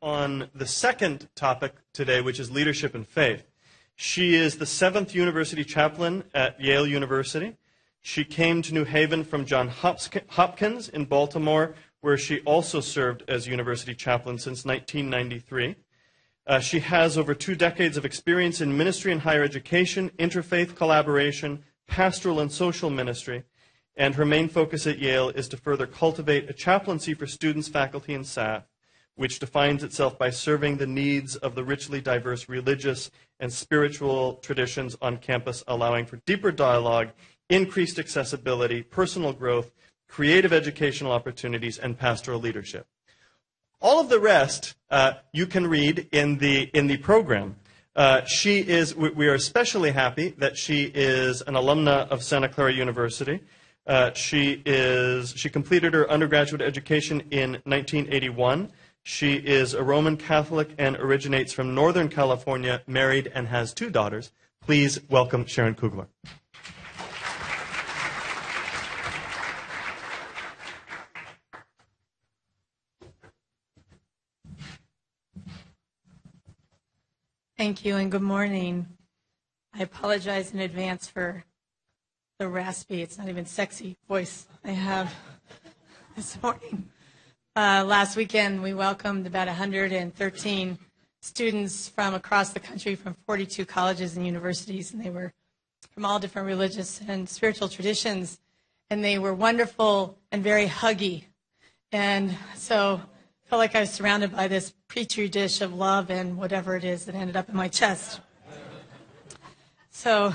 On the second topic today, which is leadership and faith. She is the 7th University Chaplain at Yale University. She came to New Haven from Johns Hopkins in Baltimore, where she also served as University Chaplain since 1993. She has over 2 decades of experience in ministry and higher education, interfaith collaboration, pastoral and social ministry, and her main focus at Yale is to further cultivate a chaplaincy for students, faculty, and staff, which defines itself by serving the needs of the richly diverse religious and spiritual traditions on campus, allowing for deeper dialogue, increased accessibility, personal growth, creative educational opportunities, and pastoral leadership. All of the rest you can read in the program. We are especially happy that she is an alumna of Santa Clara University. She completed her undergraduate education in 1981. She is a Roman Catholic and originates from Northern California, married and has 2 daughters. Please welcome Sharon Kugler. Thank you and good morning. I apologize in advance for the raspy, it's not even sexy voice I have this morning. Last weekend, we welcomed about 113 students from across the country from 42 colleges and universities, and they were from all different religious and spiritual traditions, and they were wonderful and very huggy. And so I felt like I was surrounded by this petri dish of love and whatever it is that ended up in my chest. So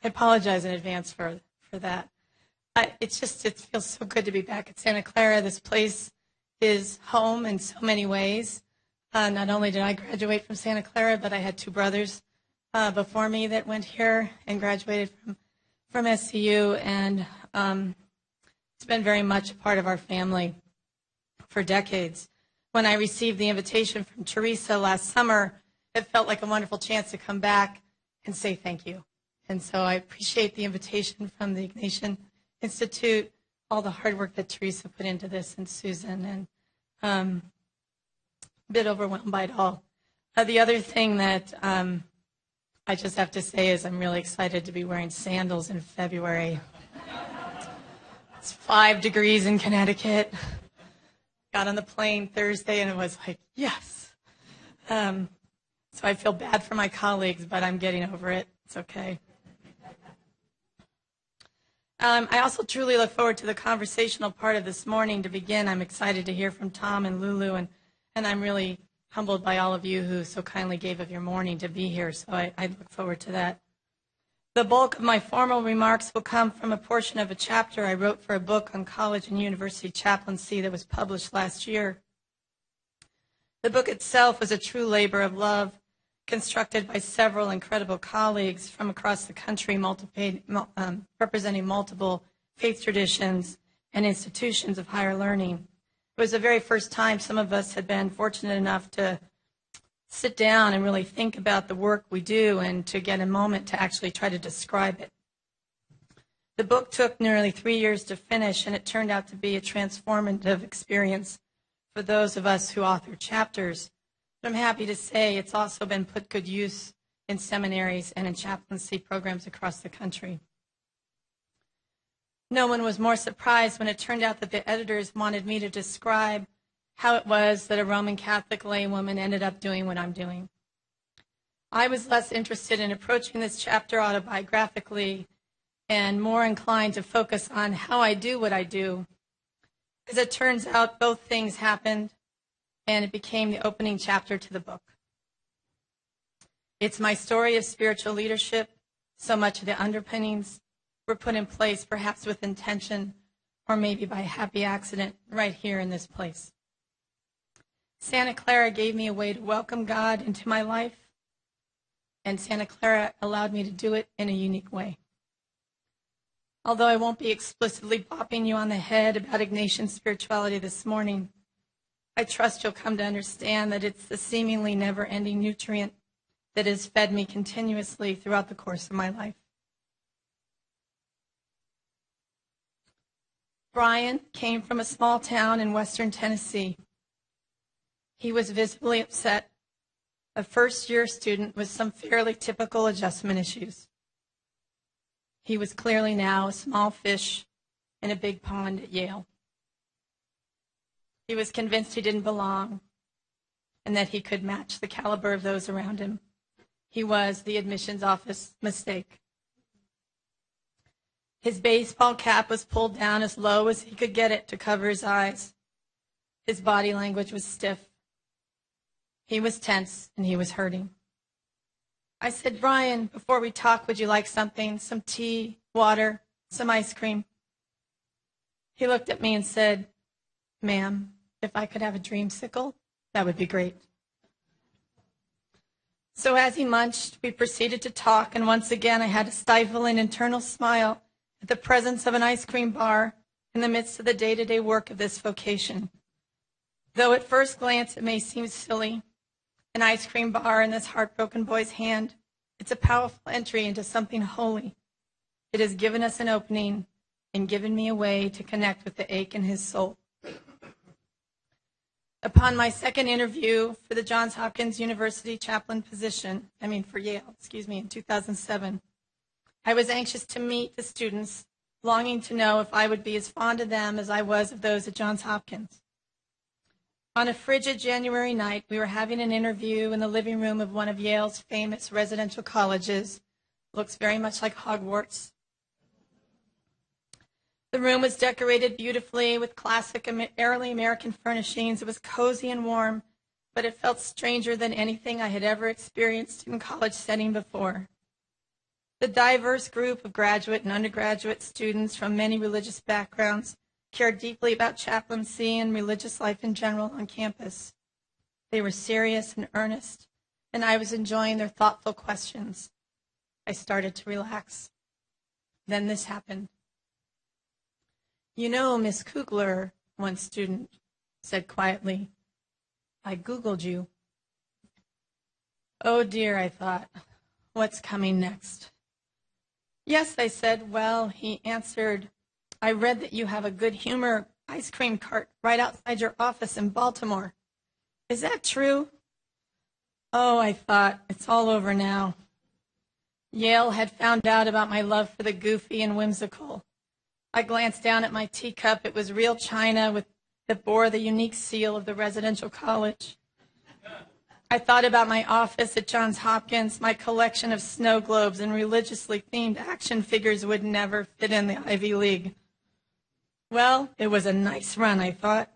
I apologize in advance for that. It feels so good to be back at Santa Clara. This place is home in so many ways. Not only did I graduate from Santa Clara, but I had 2 brothers before me that went here and graduated from SCU, and it's been very much a part of our family for decades. When I received the invitation from Teresa last summer, it felt like a wonderful chance to come back and say thank you. And so I appreciate the invitation from the Ignatian Institute, all the hard work that Teresa put into this, and Susan, and a bit overwhelmed by it all. The other thing that I just have to say is I'm really excited to be wearing sandals in February. It's 5 degrees in Connecticut. Got on the plane Thursday and it was like, yes. So I feel bad for my colleagues, but I'm getting over it. It's okay. I also truly look forward to the conversational part of this morning. To begin, I'm excited to hear from Tom and Lulu, and I'm really humbled by all of you who so kindly gave of your morning to be here, so I look forward to that. The bulk of my formal remarks will come from a portion of a chapter I wrote for a book on college and university chaplaincy that was published last year. The book itself was a true labor of love, constructed by several incredible colleagues from across the country, representing multiple faith traditions and institutions of higher learning. It was the very first time some of us had been fortunate enough to sit down and really think about the work we do and to get a moment to actually try to describe it. The book took nearly 3 years to finish, and it turned out to be a transformative experience for those of us who authored chapters. I'm happy to say it's also been put good use in seminaries and in chaplaincy programs across the country. No one was more surprised when it turned out that the editors wanted me to describe how it was that a Roman Catholic laywoman ended up doing what I'm doing. I was less interested in approaching this chapter autobiographically and more inclined to focus on how I do what I do. As it turns out, both things happened, and it became the opening chapter to the book. It's my story of spiritual leadership. So much of the underpinnings were put in place, perhaps with intention, or maybe by happy accident, right here in this place. Santa Clara gave me a way to welcome God into my life, and Santa Clara allowed me to do it in a unique way. Although I won't be explicitly bopping you on the head about Ignatian spirituality this morning, I trust you'll come to understand that it's the seemingly never-ending nutrient that has fed me continuously throughout the course of my life. Brian came from a small town in western Tennessee. He was visibly upset, a first-year student with some fairly typical adjustment issues. He was clearly now a small fish in a big pond at Yale. He was convinced he didn't belong and that he could match the caliber of those around him. He was the admissions office mistake. His baseball cap was pulled down as low as he could get it to cover his eyes. His body language was stiff. He was tense and he was hurting. I said, "Brian, before we talk, would you like something? Some tea, water, some ice cream?" He looked at me and said, "Ma'am, if I could have a dreamsicle, that would be great." So as he munched, we proceeded to talk, and once again I had to stifle an internal smile at the presence of an ice cream bar in the midst of the day-to-day work of this vocation. Though at first glance it may seem silly, an ice cream bar in this heartbroken boy's hand, it's a powerful entry into something holy. It has given us an opening and given me a way to connect with the ache in his soul. Upon my second interview for the Johns Hopkins University Chaplain position, for Yale, in 2007, I was anxious to meet the students, longing to know if I would be as fond of them as I was of those at Johns Hopkins. On a frigid January night, we were having an interview in the living room of one of Yale's famous residential colleges. Looks very much like Hogwarts. The room was decorated beautifully with classic early American furnishings. It was cozy and warm, but it felt stranger than anything I had ever experienced in college setting before. The diverse group of graduate and undergraduate students from many religious backgrounds cared deeply about chaplaincy and religious life in general on campus. They were serious and earnest, and I was enjoying their thoughtful questions. I started to relax. Then this happened. "You know, Miss Kugler," one student said quietly, "I Googled you." Oh dear, I thought, what's coming next? "Yes," I said. "Well," he answered, "I read that you have a good humor ice cream cart right outside your office in Baltimore. Is that true?" Oh, I thought, it's all over now. Yale had found out about my love for the goofy and whimsical. I glanced down at my teacup. It was real china that bore the unique seal of the residential college. I thought about my office at Johns Hopkins. My collection of snow globes and religiously themed action figures would never fit in the Ivy League. Well, it was a nice run, I thought,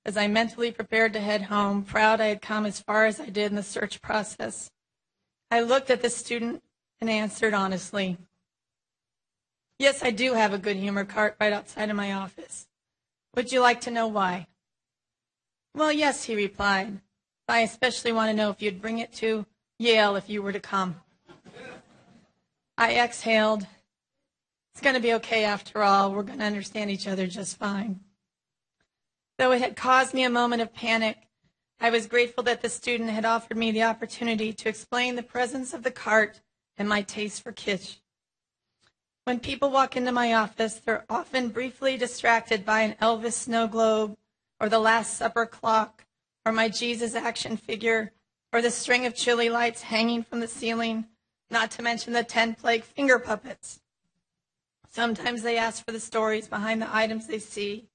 as I mentally prepared to head home, proud I had come as far as I did in the search process. I looked at the student and answered honestly, "Yes, I do have a good humor cart right outside of my office. Would you like to know why?" "Well, yes," he replied. "I especially want to know if you'd bring it to Yale if you were to come." I exhaled. It's going to be okay after all. We're going to understand each other just fine. Though it had caused me a moment of panic, I was grateful that the student had offered me the opportunity to explain the presence of the cart and my taste for kitsch. When people walk into my office, they're often briefly distracted by an Elvis snow globe or the Last Supper clock or my Jesus action figure or the string of chili lights hanging from the ceiling, not to mention the 10-plague finger puppets. Sometimes they ask for the stories behind the items they see.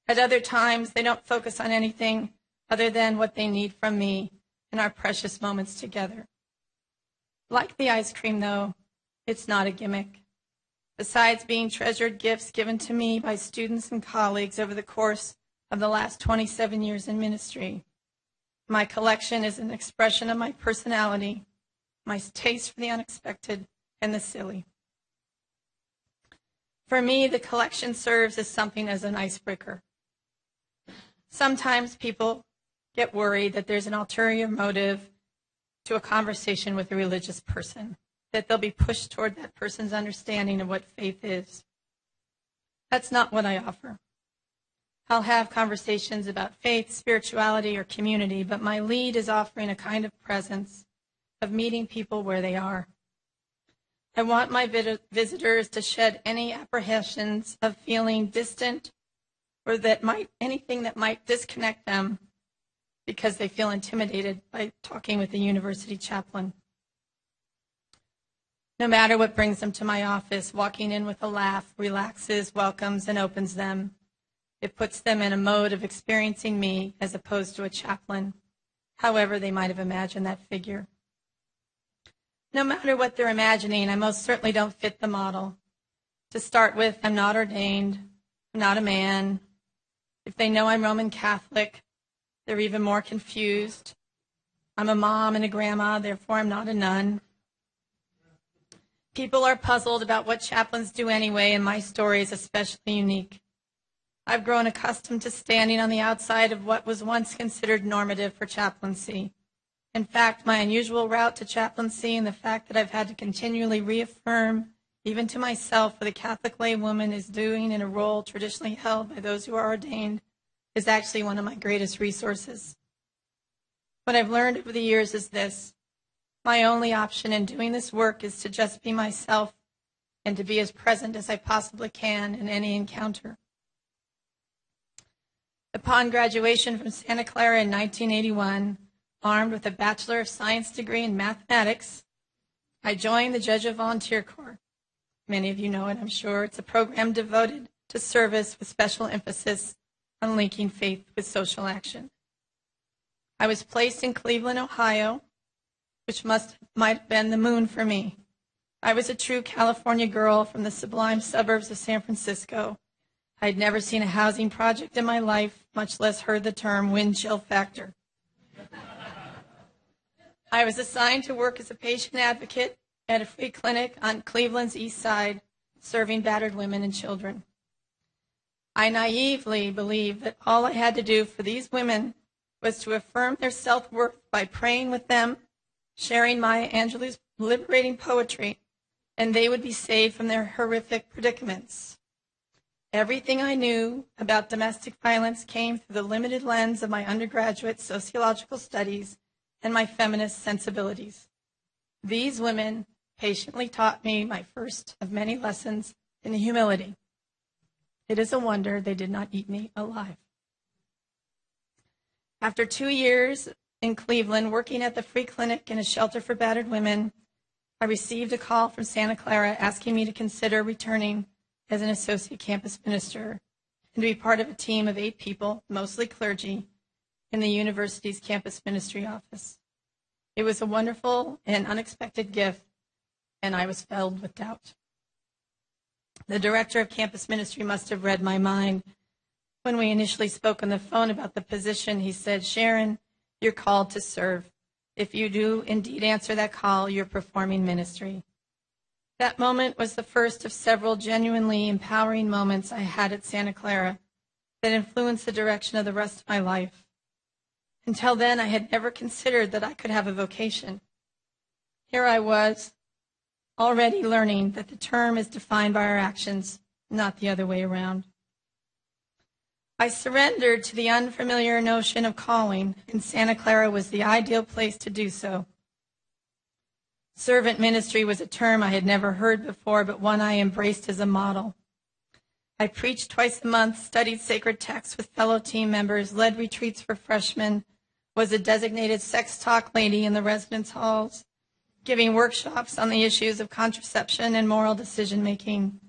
At other times, they don't focus on anything other than what they need from me in our precious moments together. Like the ice cream, though, it's not a gimmick. Besides being treasured gifts given to me by students and colleagues over the course of the last 27 years in ministry, my collection is an expression of my personality, my taste for the unexpected and the silly. For me, the collection serves as something as an icebreaker. Sometimes people get worried that there's an ulterior motive to a conversation with a religious person, that they'll be pushed toward that person's understanding of what faith is. That's not what I offer. I'll have conversations about faith, spirituality, or community, but my lead is offering a kind of presence, of meeting people where they are. I want my visitors to shed any apprehensions of feeling distant or anything that might disconnect them because they feel intimidated by talking with a university chaplain. No matter what brings them to my office, walking in with a laugh relaxes, welcomes, and opens them. It puts them in a mode of experiencing me as opposed to a chaplain, however they might have imagined that figure. No matter what they're imagining, I most certainly don't fit the model. To start with, I'm not ordained, I'm not a man. If they know I'm Roman Catholic, they're even more confused. I'm a mom and a grandma, therefore I'm not a nun. People are puzzled about what chaplains do anyway, and my story is especially unique. I've grown accustomed to standing on the outside of what was once considered normative for chaplaincy. In fact, my unusual route to chaplaincy and the fact that I've had to continually reaffirm, even to myself, what a Catholic laywoman is doing in a role traditionally held by those who are ordained, is actually one of my greatest resources. What I've learned over the years is this: my only option in doing this work is to just be myself and to be as present as I possibly can in any encounter. Upon graduation from Santa Clara in 1981, armed with a Bachelor of Science degree in mathematics, I joined the Jesuit Volunteer Corps. Many of you know it, I'm sure. It's a program devoted to service with special emphasis on linking faith with social action. I was placed in Cleveland, Ohio, which might have been the moon for me. I was a true California girl from the sublime suburbs of San Francisco. I had never seen a housing project in my life, much less heard the term wind chill factor. I was assigned to work as a patient advocate at a free clinic on Cleveland's east side, serving battered women and children. I naively believed that all I had to do for these women was to affirm their self-worth by praying with them, sharing Maya Angelou's liberating poetry, and they would be saved from their horrific predicaments. Everything I knew about domestic violence came through the limited lens of my undergraduate sociological studies and my feminist sensibilities. These women patiently taught me my first of many lessons in humility. It is a wonder they did not eat me alive. After 2 years in Cleveland, working at the free clinic in a shelter for battered women, I received a call from Santa Clara asking me to consider returning as an associate campus minister and to be part of a team of 8 people, mostly clergy, in the university's campus ministry office. It was a wonderful and unexpected gift, and I was filled with doubt. The director of campus ministry must have read my mind. When we initially spoke on the phone about the position, he said, "Sharon, you're called to serve. If you do indeed answer that call, you're performing ministry." That moment was the first of several genuinely empowering moments I had at Santa Clara that influenced the direction of the rest of my life. Until then, I had never considered that I could have a vocation. Here I was, already learning that the term is defined by our actions, not the other way around. I surrendered to the unfamiliar notion of calling, and Santa Clara was the ideal place to do so. Servant ministry was a term I had never heard before, but one I embraced as a model. I preached twice a month, studied sacred texts with fellow team members, led retreats for freshmen, was a designated sex talk lady in the residence halls, giving workshops on the issues of contraception and moral decision-making.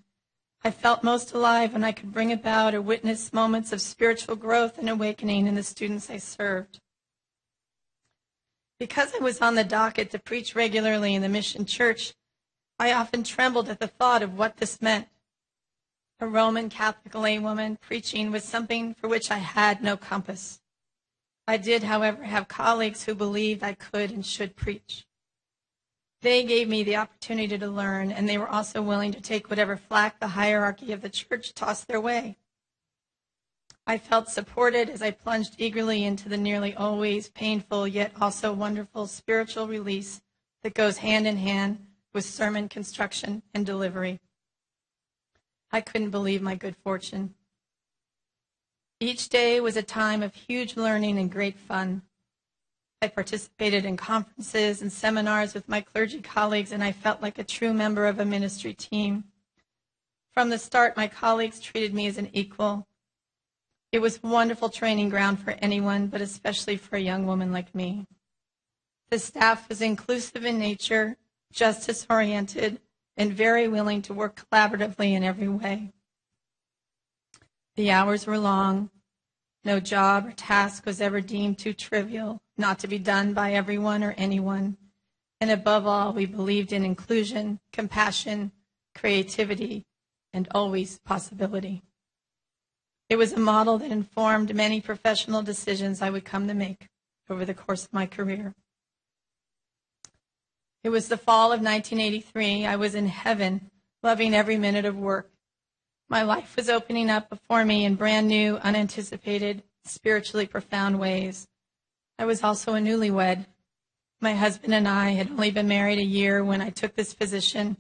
I felt most alive when I could bring about or witness moments of spiritual growth and awakening in the students I served. Because I was on the docket to preach regularly in the Mission Church, I often trembled at the thought of what this meant. A Roman Catholic laywoman preaching was something for which I had no compass. I did, however, have colleagues who believed I could and should preach. They gave me the opportunity to learn, and they were also willing to take whatever flack the hierarchy of the church tossed their way. I felt supported as I plunged eagerly into the nearly always painful yet also wonderful spiritual release that goes hand in hand with sermon construction and delivery. I couldn't believe my good fortune. Each day was a time of huge learning and great fun. I participated in conferences and seminars with my clergy colleagues, and I felt like a true member of a ministry team. From the start, my colleagues treated me as an equal. It was a wonderful training ground for anyone, but especially for a young woman like me. The staff was inclusive in nature, justice-oriented, and very willing to work collaboratively in every way. The hours were long. No job or task was ever deemed too trivial, not to be done by everyone or anyone. And above all, we believed in inclusion, compassion, creativity, and always possibility. It was a model that informed many professional decisions I would come to make over the course of my career. It was the fall of 1983. I was in heaven, loving every minute of work. My life was opening up before me in brand new, unanticipated, spiritually profound ways. I was also a newlywed. My husband and I had only been married a year when I took this position,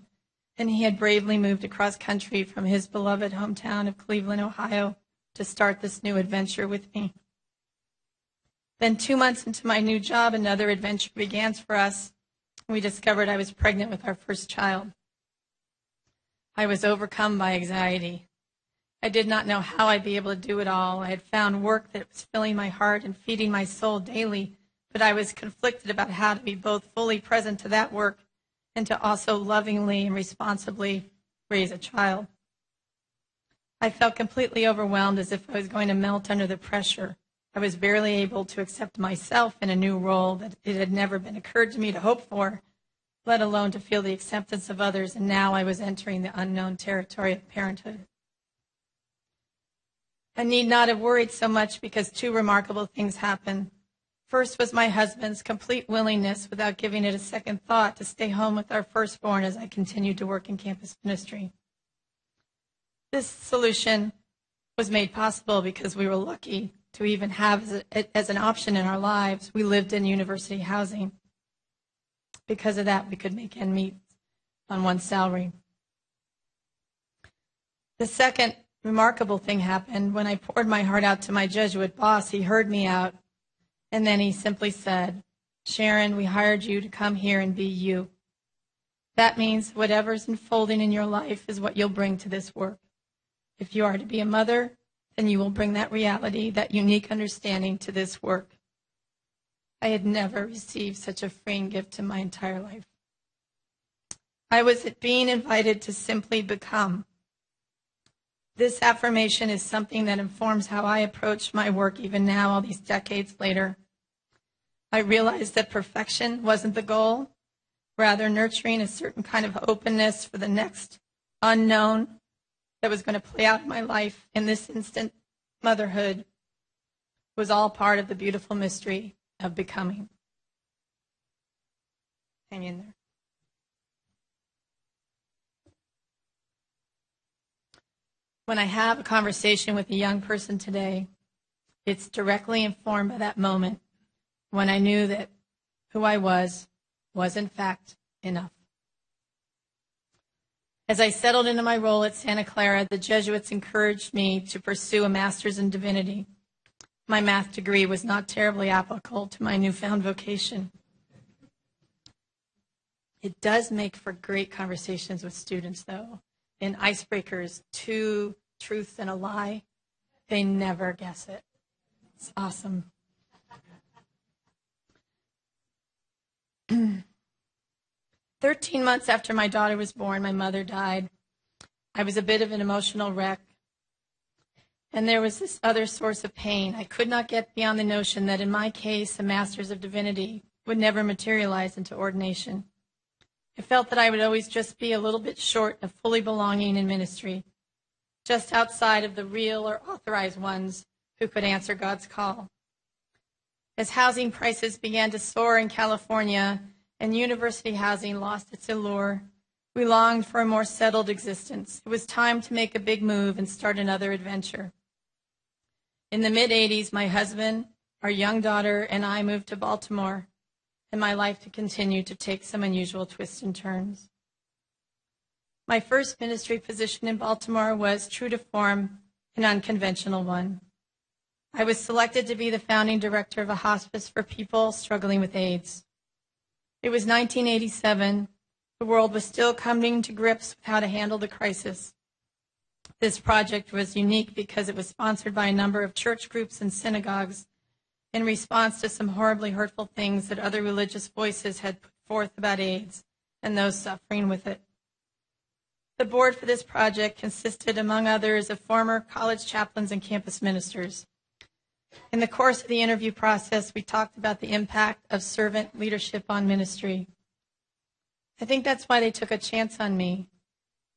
and he had bravely moved across country from his beloved hometown of Cleveland, Ohio, to start this new adventure with me. Then 2 months into my new job, another adventure began for us. We discovered I was pregnant with our first child. I was overcome by anxiety. I did not know how I'd be able to do it all. I had found work that was filling my heart and feeding my soul daily, but I was conflicted about how to be both fully present to that work and to also lovingly and responsibly raise a child. I felt completely overwhelmed, as if I was going to melt under the pressure. I was barely able to accept myself in a new role that it had never been occurred to me to hope for, let alone to feel the acceptance of others, and now I was entering the unknown territory of parenthood. I need not have worried so much because two remarkable things happened. First was my husband's complete willingness, without giving it a second thought, to stay home with our firstborn as I continued to work in campus ministry. This solution was made possible because we were lucky to even have as an option in our lives. We lived in university housing. Because of that, we could make ends meet on one salary. The second remarkable thing happened when I poured my heart out to my Jesuit boss. He heard me out, and then he simply said, "Sharon, we hired you to come here and be you. That means whatever's unfolding in your life is what you'll bring to this work. If you are to be a mother, then you will bring that reality, that unique understanding to this work." I had never received such a freeing gift in my entire life. I was being invited to simply become. This affirmation is something that informs how I approach my work even now, all these decades later. I realized that perfection wasn't the goal, rather nurturing a certain kind of openness for the next unknown that was going to play out in my life. In this instant, motherhood was all part of the beautiful mystery of becoming. Hang in there. When I have a conversation with a young person today, it's directly informed by that moment when I knew that who I was in fact enough. As I settled into my role at Santa Clara, the Jesuits encouraged me to pursue a master's in divinity. My math degree was not terribly applicable to my newfound vocation. It does make for great conversations with students, though. In icebreakers, 2 truths and a lie, they never guess it. It's awesome. 13 months after my daughter was born, my mother died. I was a bit of an emotional wreck. And there was this other source of pain. I could not get beyond the notion that in my case, a master's of divinity would never materialize into ordination. I felt that I would always just be a little bit short of fully belonging in ministry, just outside of the real or authorized ones who could answer God's call. As housing prices began to soar in California and university housing lost its allure, we longed for a more settled existence. It was time to make a big move and start another adventure. In the mid-'80s, my husband, our young daughter, and I moved to Baltimore, and my life to continue to take some unusual twists and turns. My first ministry position in Baltimore was, true to form, an unconventional one. I was selected to be the founding director of a hospice for people struggling with AIDS. It was 1987. The world was still coming to grips with how to handle the crisis. This project was unique because it was sponsored by a number of church groups and synagogues in response to some horribly hurtful things that other religious voices had put forth about AIDS and those suffering with it. The board for this project consisted, among others, of former college chaplains and campus ministers. In the course of the interview process, we talked about the impact of servant leadership on ministry. I think that's why they took a chance on me.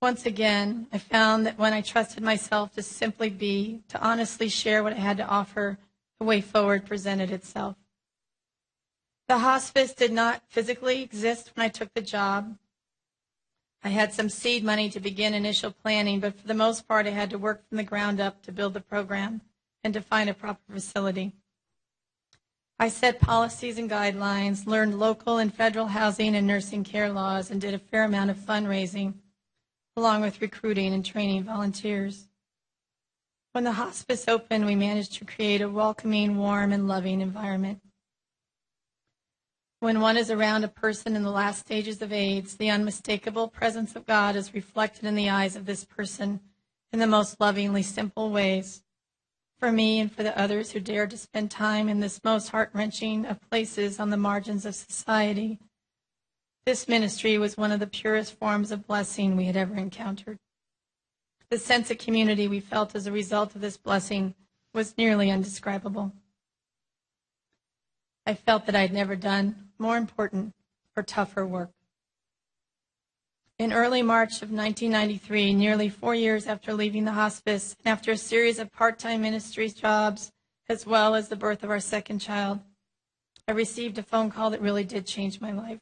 Once again, I found that when I trusted myself to simply be, to honestly share what I had to offer, the way forward presented itself. The hospice did not physically exist when I took the job. I had some seed money to begin initial planning, but for the most part, I had to work from the ground up to build the program and to find a proper facility. I set policies and guidelines, learned local and federal housing and nursing care laws, and did a fair amount of fundraising, along with recruiting and training volunteers. When the hospice opened, we managed to create a welcoming, warm, and loving environment. When one is around a person in the last stages of AIDS, the unmistakable presence of God is reflected in the eyes of this person in the most lovingly simple ways. For me and for the others who dared to spend time in this most heart-wrenching of places on the margins of society, this ministry was one of the purest forms of blessing we had ever encountered. The sense of community we felt as a result of this blessing was nearly indescribable. I felt that I'd never done more important or tougher work. In early March of 1993, nearly 4 years after leaving the hospice, and after a series of part-time ministry jobs, as well as the birth of our second child, I received a phone call that really did change my life.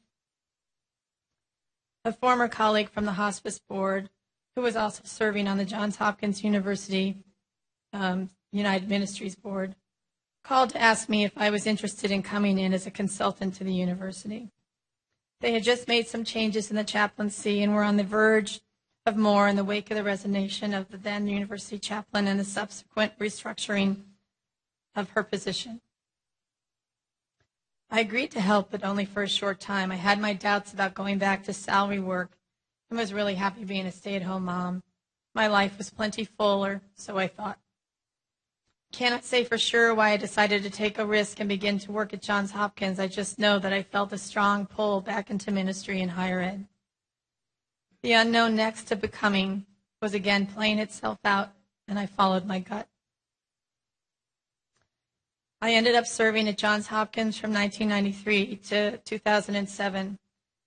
A former colleague from the hospice board, who was also serving on the Johns Hopkins University United Ministries board, called to ask me if I was interested in coming in as a consultant to the university. They had just made some changes in the chaplaincy and were on the verge of more in the wake of the resignation of the then university chaplain and the subsequent restructuring of her position. I agreed to help, but only for a short time. I had my doubts about going back to salary work and was really happy being a stay-at-home mom. My life was plenty fuller, so I thought. Cannot say for sure why I decided to take a risk and begin to work at Johns Hopkins. I just know that I felt a strong pull back into ministry and higher ed. The unknown next to becoming was again playing itself out, and I followed my gut. I ended up serving at Johns Hopkins from 1993 to 2007,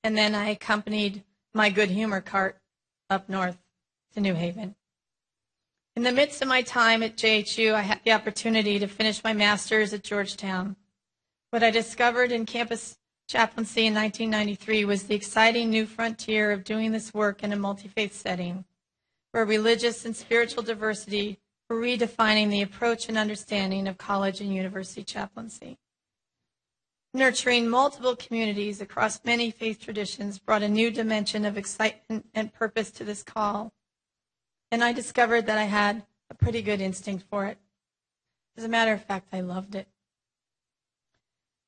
and then I accompanied my good humor cart up north to New Haven. In the midst of my time at JHU, I had the opportunity to finish my master's at Georgetown. What I discovered in campus chaplaincy in 1993 was the exciting new frontier of doing this work in a multi-faith setting, where religious and spiritual diversity were redefining the approach and understanding of college and university chaplaincy. Nurturing multiple communities across many faith traditions brought a new dimension of excitement and purpose to this call. And I discovered that I had a pretty good instinct for it. As a matter of fact, I loved it.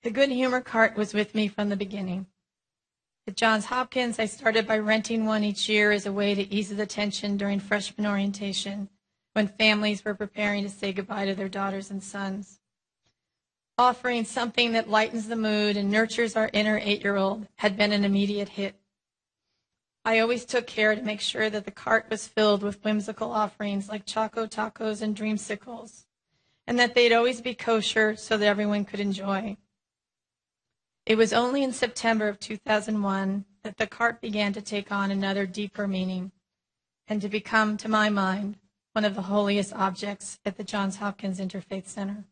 The good humor cart was with me from the beginning. At Johns Hopkins, I started by renting one each year as a way to ease the tension during freshman orientation, when families were preparing to say goodbye to their daughters and sons. Offering something that lightens the mood and nurtures our inner 8-year-old had been an immediate hit. I always took care to make sure that the cart was filled with whimsical offerings like choco tacos and dreamsicles, and that they'd always be kosher so that everyone could enjoy. It was only in September of 2001 that the cart began to take on another deeper meaning and to become, to my mind, one of the holiest objects at the Johns Hopkins Interfaith Center.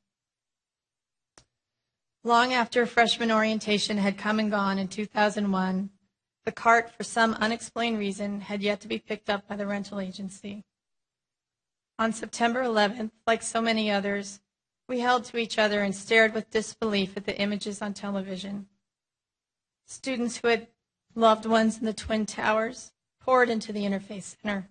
Long after freshman orientation had come and gone in 2001, the cart, for some unexplained reason, had yet to be picked up by the rental agency. On September 11th, like so many others, we held to each other and stared with disbelief at the images on television. Students who had loved ones in the Twin Towers poured into the Interfaith Center.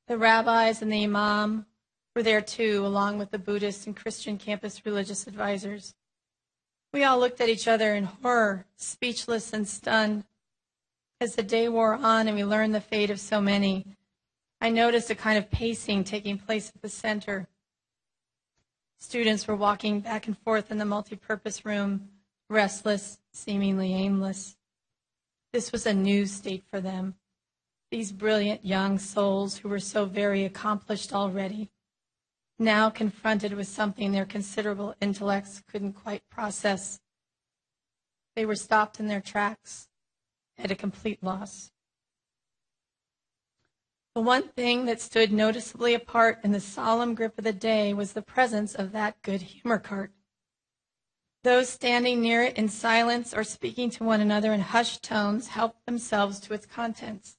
The rabbis and the imam were there too, along with the Buddhist and Christian campus religious advisors. We all looked at each other in horror, speechless and stunned. As the day wore on and we learned the fate of so many, I noticed a kind of pacing taking place at the center. Students were walking back and forth in the multipurpose room, restless, seemingly aimless. This was a new state for them. These brilliant young souls who were so very accomplished already, now confronted with something their considerable intellects couldn't quite process. They were stopped in their tracks at a complete loss. The one thing that stood noticeably apart in the solemn grip of the day was the presence of that good humor cart. Those standing near it in silence or speaking to one another in hushed tones helped themselves to its contents.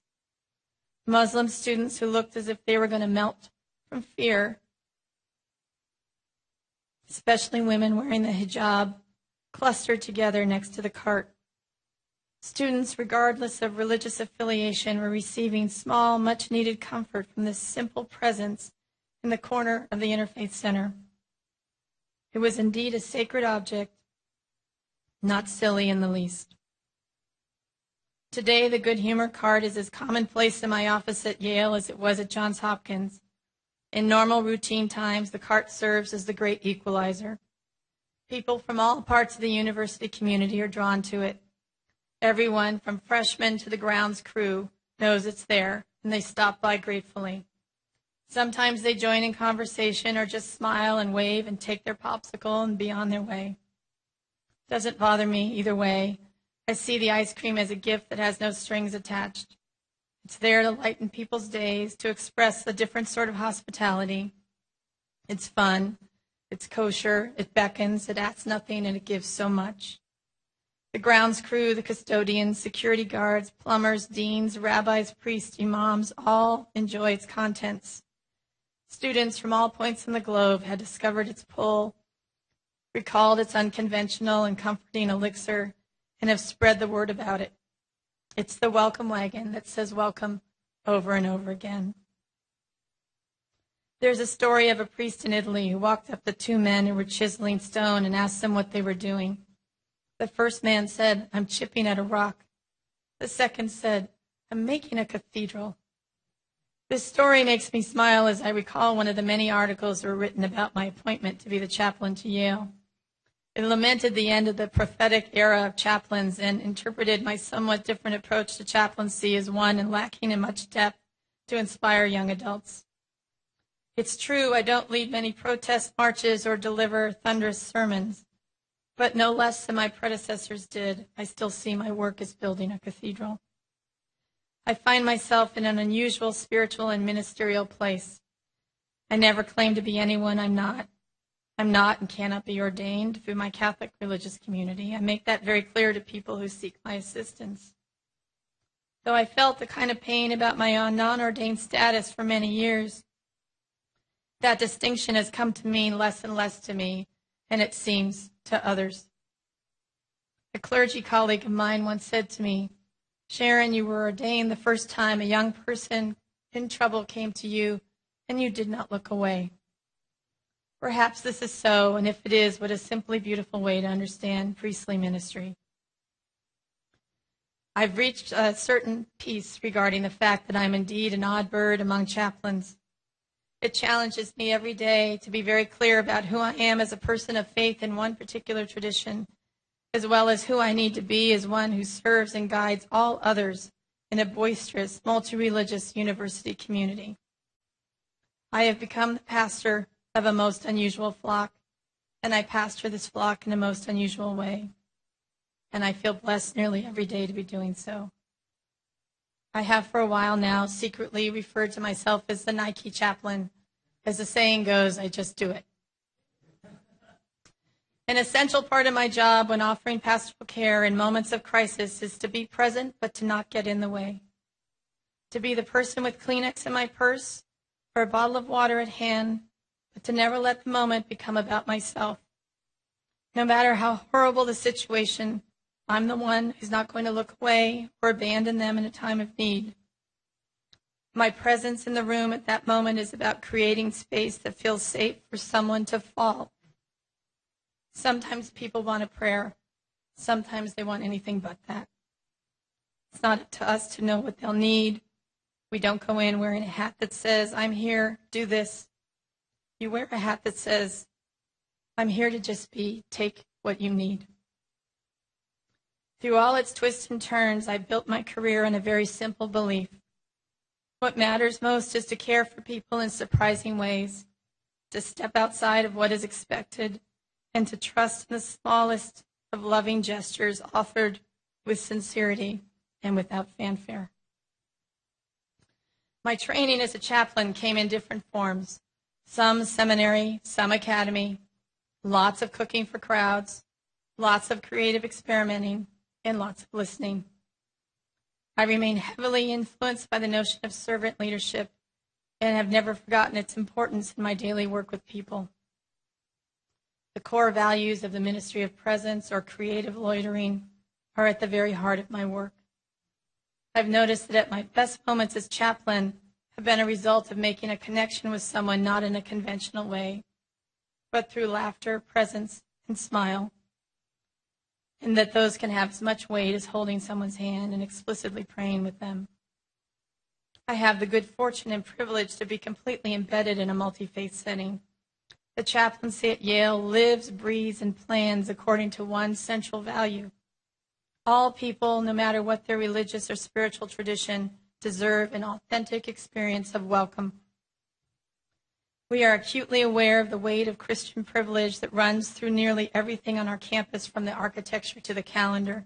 Muslim students who looked as if they were going to melt from fear, especially women wearing the hijab, clustered together next to the cart. Students, regardless of religious affiliation, were receiving small, much-needed comfort from this simple presence in the corner of the Interfaith Center. It was indeed a sacred object, not silly in the least. Today, the good humor cart is as commonplace in my office at Yale as it was at Johns Hopkins. In normal routine times, the cart serves as the great equalizer. People from all parts of the university community are drawn to it. Everyone, from freshmen to the grounds crew, knows it's there, and they stop by gratefully. Sometimes they join in conversation or just smile and wave and take their popsicle and be on their way. Doesn't bother me either way. I see the ice cream as a gift that has no strings attached. It's there to lighten people's days, to express a different sort of hospitality. It's fun, it's kosher, it beckons, it asks nothing, and it gives so much. The grounds crew, the custodians, security guards, plumbers, deans, rabbis, priests, imams, all enjoy its contents. Students from all points in the globe had discovered its pull, recalled its unconventional and comforting elixir, and have spread the word about it. It's the welcome wagon that says welcome over and over again. There's a story of a priest in Italy who walked up to two men who were chiseling stone and asked them what they were doing. The first man said, "I'm chipping at a rock." The second said, "I'm making a cathedral." This story makes me smile as I recall one of the many articles that were written about my appointment to be the chaplain to Yale. It lamented the end of the prophetic era of chaplains and interpreted my somewhat different approach to chaplaincy as one and lacking in much depth to inspire young adults. It's true, I don't lead many protest marches or deliver thunderous sermons, but no less than my predecessors did, I still see my work as building a cathedral. I find myself in an unusual spiritual and ministerial place. I never claim to be anyone I'm not. I'm not and cannot be ordained through my Catholic religious community. I make that very clear to people who seek my assistance. Though I felt the kind of pain about my own non-ordained status for many years, that distinction has come to mean less and less to me, and it seems to others. A clergy colleague of mine once said to me, "Sharon, you were ordained the first time a young person in trouble came to you, and you did not look away." Perhaps this is so, and if it is, what a simply beautiful way to understand priestly ministry. I've reached a certain peace regarding the fact that I'm indeed an odd bird among chaplains. It challenges me every day to be very clear about who I am as a person of faith in one particular tradition, as well as who I need to be as one who serves and guides all others in a boisterous, multi-religious university community. I have become the pastor of a most unusual flock, and I pastor this flock in a most unusual way, and I feel blessed nearly every day to be doing so. I have for a while now secretly referred to myself as the Nike chaplain. As the saying goes, I just do it. An essential part of my job when offering pastoral care in moments of crisis is to be present but to not get in the way. To be the person with Kleenex in my purse or a bottle of water at hand, but to never let the moment become about myself. No matter how horrible the situation, I'm the one who's not going to look away or abandon them in a time of need. My presence in the room at that moment is about creating space that feels safe for someone to fall. Sometimes people want a prayer. Sometimes they want anything but that. It's not up to us to know what they'll need, We don't go in wearing a hat that says, I'm here, do this. You wear a hat that says, I'm here to just be, take what you need. Through all its twists and turns, I built my career on a very simple belief. What matters most is to care for people in surprising ways, to step outside of what is expected, and to trust in the smallest of loving gestures offered with sincerity and without fanfare. My training as a chaplain came in different forms, some seminary, some academy, lots of cooking for crowds, lots of creative experimenting, and lots of listening. I remain heavily influenced by the notion of servant leadership and have never forgotten its importance in my daily work with people. The core values of the ministry of presence or creative loitering are at the very heart of my work. I've noticed that at my best moments as chaplain have been a result of making a connection with someone not in a conventional way, but through laughter, presence, and smile, and that those can have as much weight as holding someone's hand and explicitly praying with them. I have the good fortune and privilege to be completely embedded in a multi-faith setting. The chaplaincy at Yale lives, breathes, and plans according to one central value. All people, no matter what their religious or spiritual tradition, deserve an authentic experience of welcome. We are acutely aware of the weight of Christian privilege that runs through nearly everything on our campus, from the architecture to the calendar.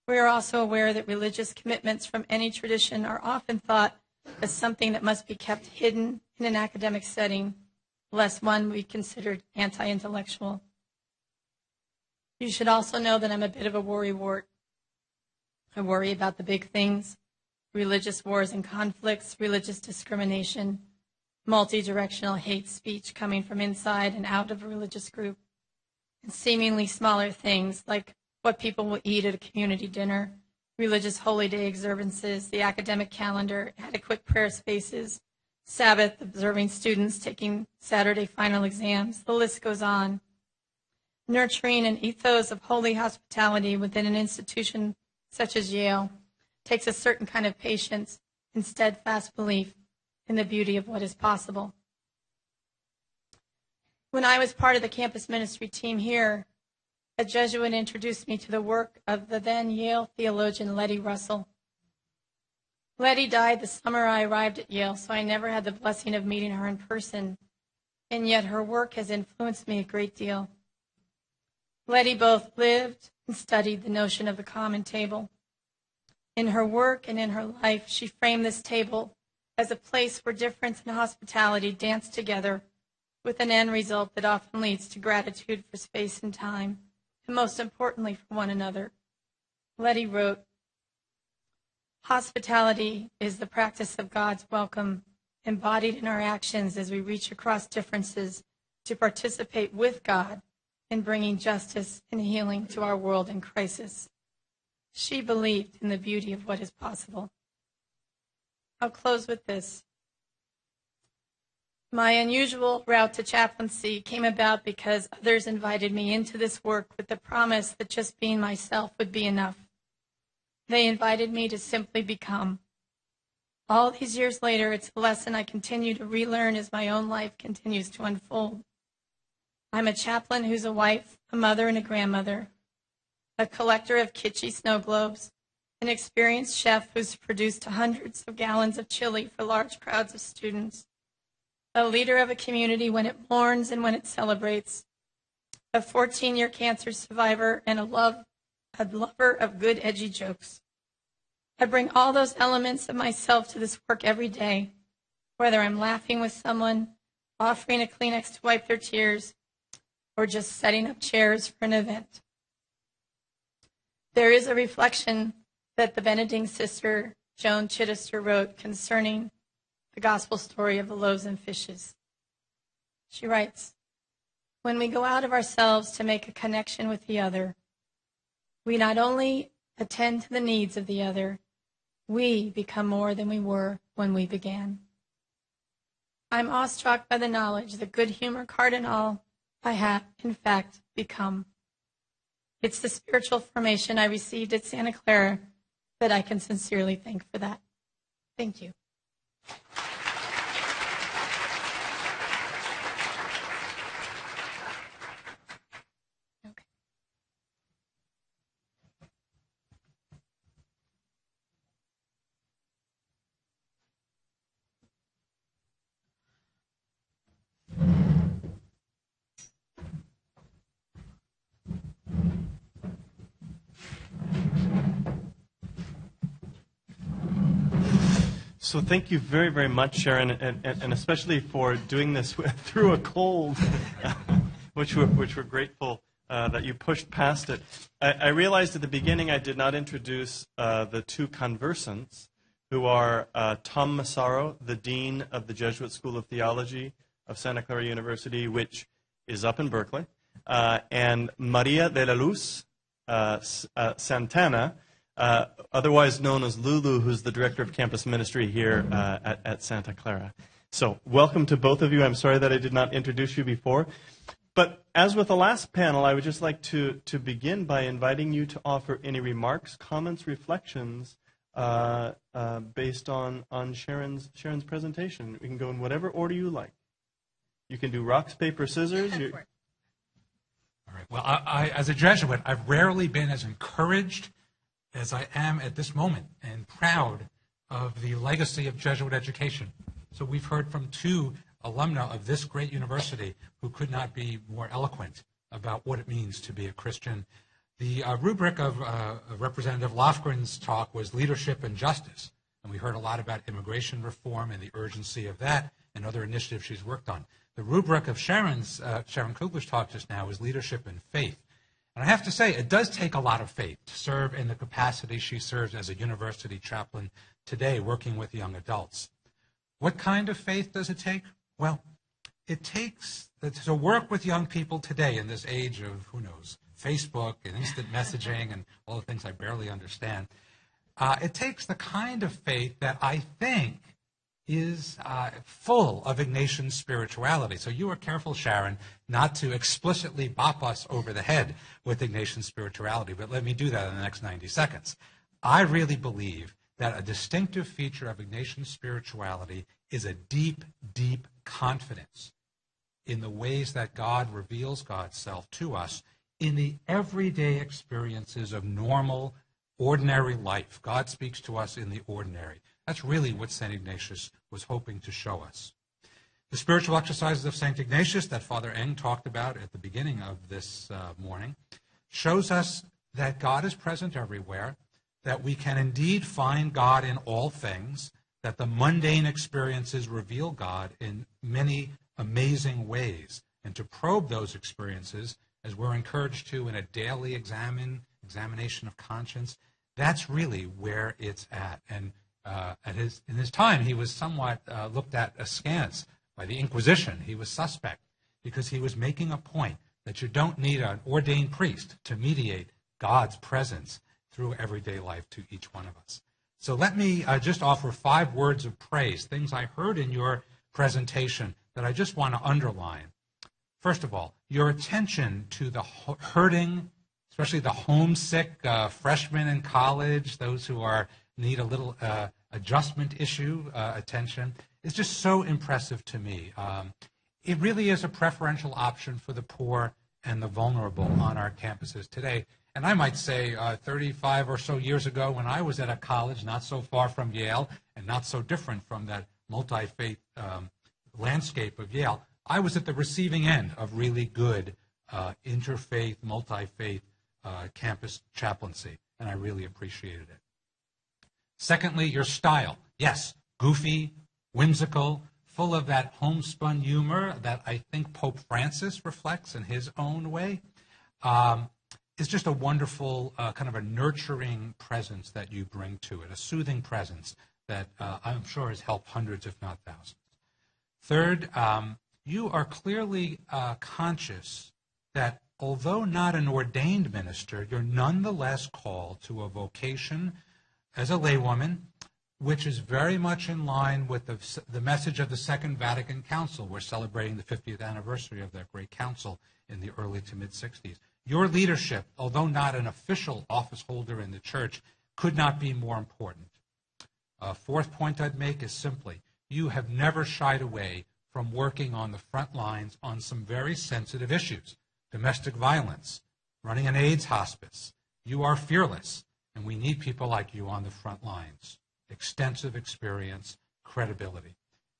We are also aware that religious commitments from any tradition are often thought as something that must be kept hidden in an academic setting, lest one be considered anti-intellectual. You should also know that I'm a bit of a worrywart. I worry about the big things: religious wars and conflicts, religious discrimination, multi-directional hate speech coming from inside and out of a religious group, and seemingly smaller things like what people will eat at a community dinner, religious holy day observances, the academic calendar, adequate prayer spaces, Sabbath-observing students taking Saturday final exams. The list goes on. Nurturing an ethos of holy hospitality within an institution such as Yale takes a certain kind of patience and steadfast belief in the beauty of what is possible. When I was part of the campus ministry team here, a Jesuit introduced me to the work of the then Yale theologian Letty Russell. Letty died the summer I arrived at Yale, so I never had the blessing of meeting her in person, and yet her work has influenced me a great deal. Letty both lived and studied the notion of the common table. In her work and in her life, she framed this table as a place where difference and hospitality dance together with an end result that often leads to gratitude for space and time, and most importantly for one another. Letty wrote, "Hospitality is the practice of God's welcome, embodied in our actions as we reach across differences to participate with God in bringing justice and healing to our world in crisis." She believed in the beauty of what is possible. I'll close with this. My unusual route to chaplaincy came about because others invited me into this work with the promise that just being myself would be enough. They invited me to simply become. All these years later, it's a lesson I continue to relearn as my own life continues to unfold. I'm a chaplain who's a wife, a mother, and a grandmother, a collector of kitschy snow globes, an experienced chef who's produced hundreds of gallons of chili for large crowds of students, a leader of a community when it mourns and when it celebrates, a 14-year cancer survivor, and a lover of good, edgy jokes. I bring all those elements of myself to this work every day, whether I'm laughing with someone, offering a Kleenex to wipe their tears, or just setting up chairs for an event. There is a reflection that the Benedictine sister Joan Chittister wrote concerning the gospel story of the loaves and fishes. She writes, "When we go out of ourselves to make a connection with the other, we not only attend to the needs of the other, we become more than we were when we began." I'm awestruck by the knowledge that good humor, heart and all, I have, in fact, become. It's the spiritual formation I received at Santa Clara that I can sincerely thank for that. Thank you. So thank you very, very much, Sharon, and especially for doing this through a cold, which we're grateful that you pushed past it. I realized at the beginning I did not introduce the two Conversants, who are Tom Massaro, the Dean of the Jesuit School of Theology of Santa Clara University, which is up in Berkeley, and María de la Luz Santana, otherwise known as Lulu, who's the Director of Campus Ministry here at Santa Clara. So welcome to both of you. I'm sorry that I did not introduce you before. But as with the last panel, I would just like to begin by inviting you to offer any remarks, comments, reflections based on Sharon's presentation. We can go in whatever order you like. You can do rocks, paper, scissors. All right. Well, I, as a Jesuit, I've rarely been as encouraged as I am at this moment and proud of the legacy of Jesuit education. So we've heard from two alumna of this great university who could not be more eloquent about what it means to be a Christian. The rubric of Representative Lofgren's talk was leadership and justice, and we heard a lot about immigration reform and the urgency of that and other initiatives she's worked on. The rubric of Sharon Kugler's talk just now is leadership and faith. And I have to say, it does take a lot of faith to serve in the capacity she serves as a university chaplain today, working with young adults. What kind of faith does it take? Well, it takes to work with young people today in this age of, who knows, Facebook and instant messaging and all the things I barely understand. It takes the kind of faith that I think is full of Ignatian spirituality. So you are careful, Sharon, not to explicitly bop us over the head with Ignatian spirituality, but let me do that in the next 90 seconds. I really believe that a distinctive feature of Ignatian spirituality is a deep, deep confidence in the ways that God reveals God's self to us in the everyday experiences of normal, ordinary life. God speaks to us in the ordinary. That's really what St. Ignatius was hoping to show us. The spiritual exercises of St. Ignatius that Father Eng talked about at the beginning of this morning shows us that God is present everywhere, that we can indeed find God in all things, that the mundane experiences reveal God in many amazing ways, and to probe those experiences, as we're encouraged to in a daily examination of conscience, that's really where it's at. And in his time, he was somewhat looked at askance by the Inquisition. He was suspect because he was making a point that you don't need an ordained priest to mediate God's presence through everyday life to each one of us. So let me just offer 5 words of praise, things I heard in your presentation that I just want to underline. First of all, your attention to the hurting, especially the homesick freshmen in college, those who need a little adjustment issue attention, is just so impressive to me. It really is a preferential option for the poor and the vulnerable on our campuses today. And I might say 35 or so years ago, when I was at a college not so far from Yale and not so different from that multi-faith landscape of Yale, I was at the receiving end of really good interfaith, multi-faith campus chaplaincy, and I really appreciated it. Secondly, your style. Yes, goofy, whimsical, full of that homespun humor that I think Pope Francis reflects in his own way. It's just a wonderful kind of a nurturing presence that you bring to it, a soothing presence that I'm sure has helped hundreds, if not thousands. Third, you are clearly conscious that although not an ordained minister, you're nonetheless called to a vocation as a laywoman, which is very much in line with the message of the Second Vatican Council. We're celebrating the 50th anniversary of that great council in the early to mid-60s. Your leadership, although not an official office holder in the church, could not be more important. A fourth point I'd make is simply, you have never shied away from working on the front lines on some very sensitive issues. Domestic violence, running an AIDS hospice. You are fearless, and we need people like you on the front lines. Extensive experience, credibility.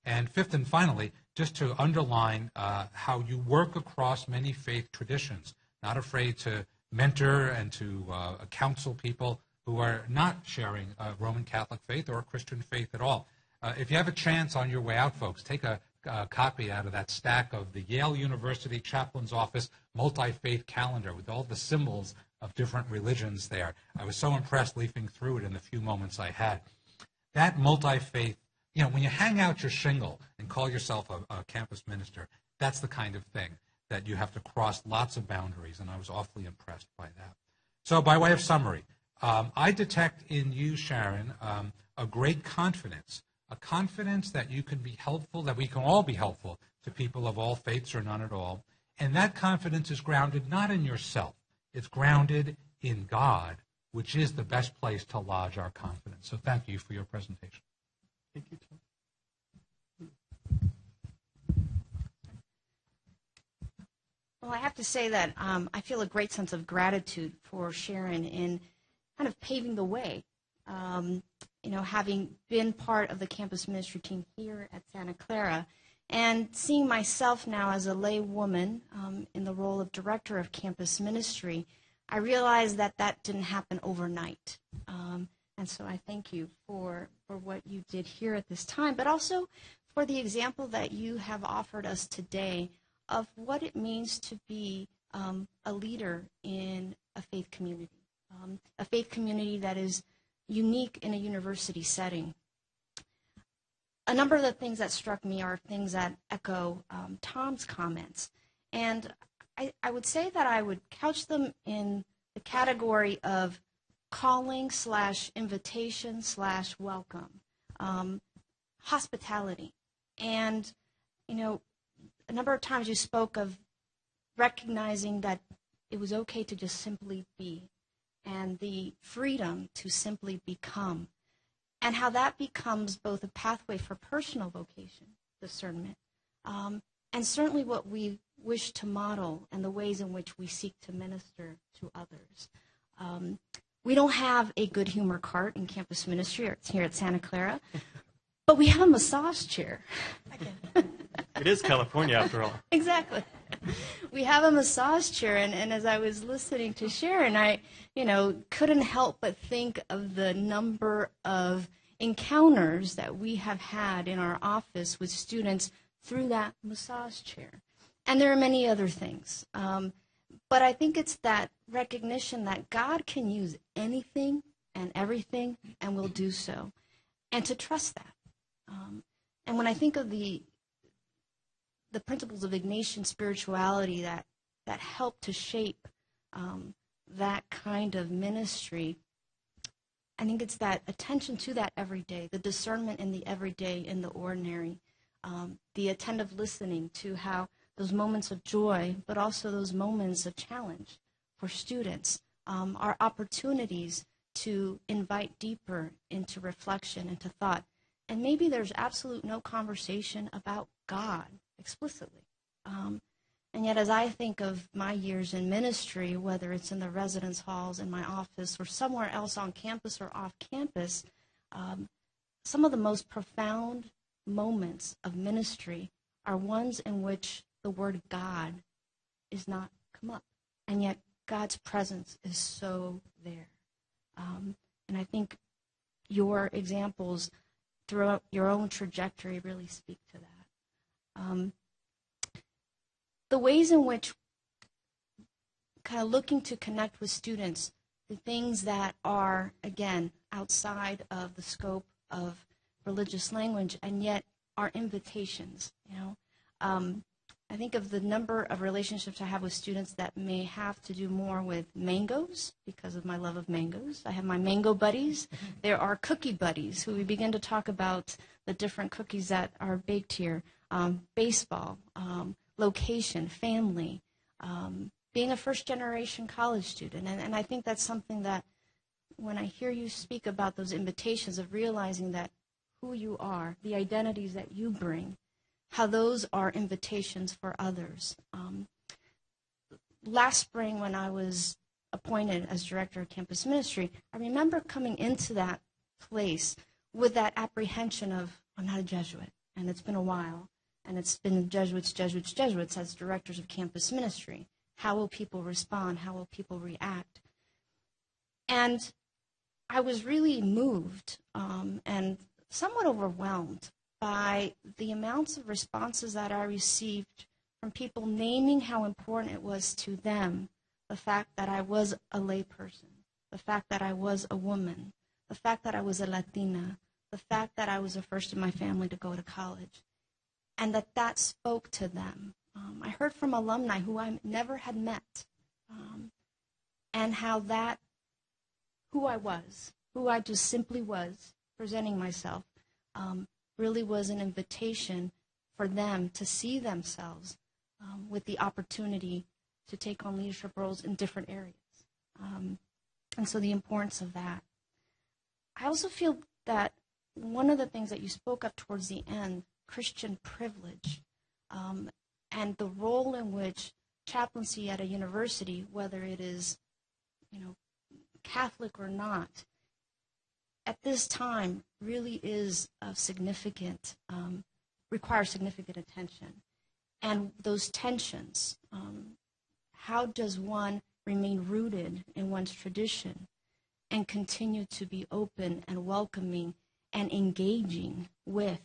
And fifth and finally, just to underline how you work across many faith traditions, not afraid to mentor and to counsel people who are not sharing a Roman Catholic faith or a Christian faith at all. If you have a chance on your way out, folks, take a copy out of that stack of the Yale University Chaplain's Office multi-faith calendar with all the symbols of different religions there. I was so impressed leafing through it in the few moments I had. That multi-faith, you know, when you hang out your shingle and call yourself a campus minister, that's the kind of thing that you have to cross lots of boundaries, and I was awfully impressed by that. So by way of summary, I detect in you, Sharon, a great confidence, a confidence that you can be helpful, that we can all be helpful to people of all faiths or none at all. And that confidence is grounded not in yourself. It's grounded in God, which is the best place to lodge our confidence. So thank you for your presentation. Thank you, Tom. Well, I have to say that I feel a great sense of gratitude for Sharon in kind of paving the way. You know, having been part of the campus ministry team here at Santa Clara and seeing myself now as a lay woman in the role of director of campus ministry, I realized that that didn't happen overnight. And so I thank you for what you did here at this time, but also for the example that you have offered us today of what it means to be a leader in a faith community that is unique in a university setting. A number of the things that struck me are things that echo Tom's comments. And I would say that I would couch them in the category of calling / invitation / welcome, hospitality. And, you know, a number of times you spoke of recognizing that it was okay to just simply be, and the freedom to simply become, and how that becomes both a pathway for personal vocation, discernment, and certainly what we wish to model and the ways in which we seek to minister to others. We don't have a good humor cart in campus ministry here at Santa Clara, but we have a massage chair. It is California, after all. Exactly. We have a massage chair, and as I was listening to Sharon, I, couldn't help but think of the number of encounters that we have had in our office with students through that massage chair. And there are many other things. But I think it's that recognition that God can use anything and everything and will do so, and to trust that. And when I think of the principles of Ignatian spirituality that help to shape that kind of ministry, I think it's that attention to that everyday, the discernment in the everyday, in the ordinary, the attentive listening to how those moments of joy, but also those moments of challenge for students are opportunities to invite deeper into reflection, into thought. And maybe there's absolute no conversation about God explicitly. And yet, as I think of my years in ministry, whether it's in the residence halls, in my office, or somewhere else on campus or off campus, some of the most profound moments of ministry are ones in which the word God is not come up. And yet, God's presence is so there. And I think your examples throughout your own trajectory really speak to that. The ways in which kind of looking to connect with students, the things that are, again, outside of the scope of religious language and yet are invitations, I think of the number of relationships I have with students that may have to do more with mangoes because of my love of mangoes. I have my mango buddies. There are cookie buddies who we begin to talk about the different cookies that are baked here, baseball, location, family, being a first-generation college student. And I think that's something that when I hear you speak about those invitations of realizing that who you are, the identities that you bring, how those are invitations for others. Last spring when I was appointed as director of campus ministry, I remember coming into that place with that apprehension of, I'm not a Jesuit, and it's been a while, and it's been Jesuits as directors of campus ministry. How will people respond? How will people react? And I was really moved and somewhat overwhelmed by the amounts of responses that I received from people naming how important it was to them, the fact that I was a layperson, the fact that I was a woman, the fact that I was a Latina, the fact that I was the first in my family to go to college, and that spoke to them. I heard from alumni who I never had met, and how that, who I just simply was, presenting myself, really was an invitation for them to see themselves with the opportunity to take on leadership roles in different areas. And so the importance of that. I also feel that one of the things that you spoke of towards the end, Christian privilege, and the role in which chaplaincy at a university, whether it is, Catholic or not, at this time really is of significant, requires significant attention. And those tensions, how does one remain rooted in one's tradition and continue to be open and welcoming and engaging with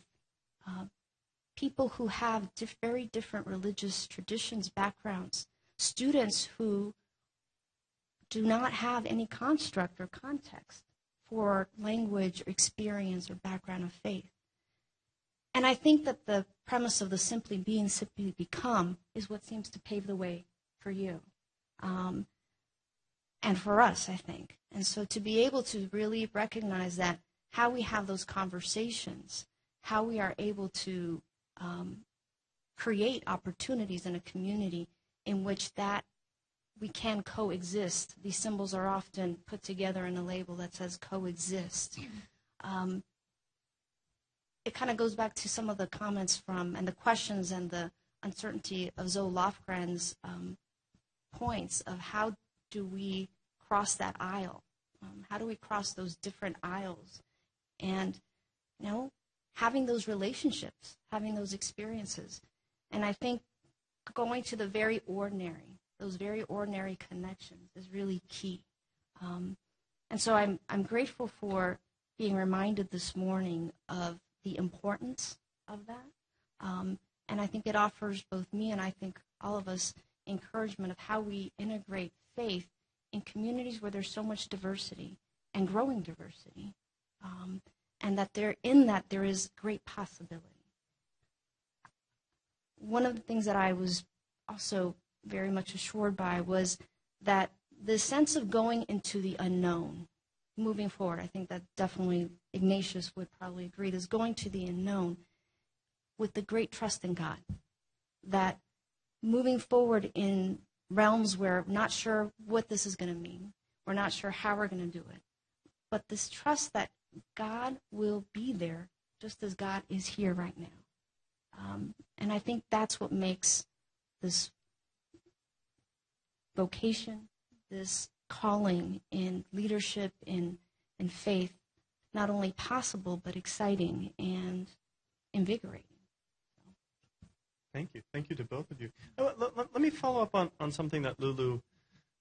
people who have very different religious traditions, backgrounds, students who do not have any construct or context for language or experience or background of faith. And I think that the premise of the simply be and simply become is what seems to pave the way for you. And for us, I think. And so to be able to really recognize that how we have those conversations, how we are able to create opportunities in a community in which that we can coexist. These symbols are often put together in a label that says coexist. It kind of goes back to some of the comments from, and the questions and the uncertainty of Zoe Lofgren's points of how do we cross that aisle? How do we cross those different aisles? And, having those relationships, having those experiences. And I think going to the very ordinary, those very ordinary connections is really key. And so I'm grateful for being reminded this morning of the importance of that. And I think it offers both me and I think all of us encouragement of how we integrate faith in communities where there's so much diversity and growing diversity. And that there is great possibility. One of the things that I was also very much assured by was that the sense of going into the unknown, moving forward, I think that definitely Ignatius would probably agree, is going to the unknown with the great trust in God. That moving forward in realms where we're not sure what this is going to mean, we're not sure how we're going to do it, but this trust that God will be there just as God is here right now. And I think that's what makes this vocation, this calling in leadership, in faith, not only possible, but exciting and invigorating. Thank you. Thank you to both of you. Let me follow up on something that Lulu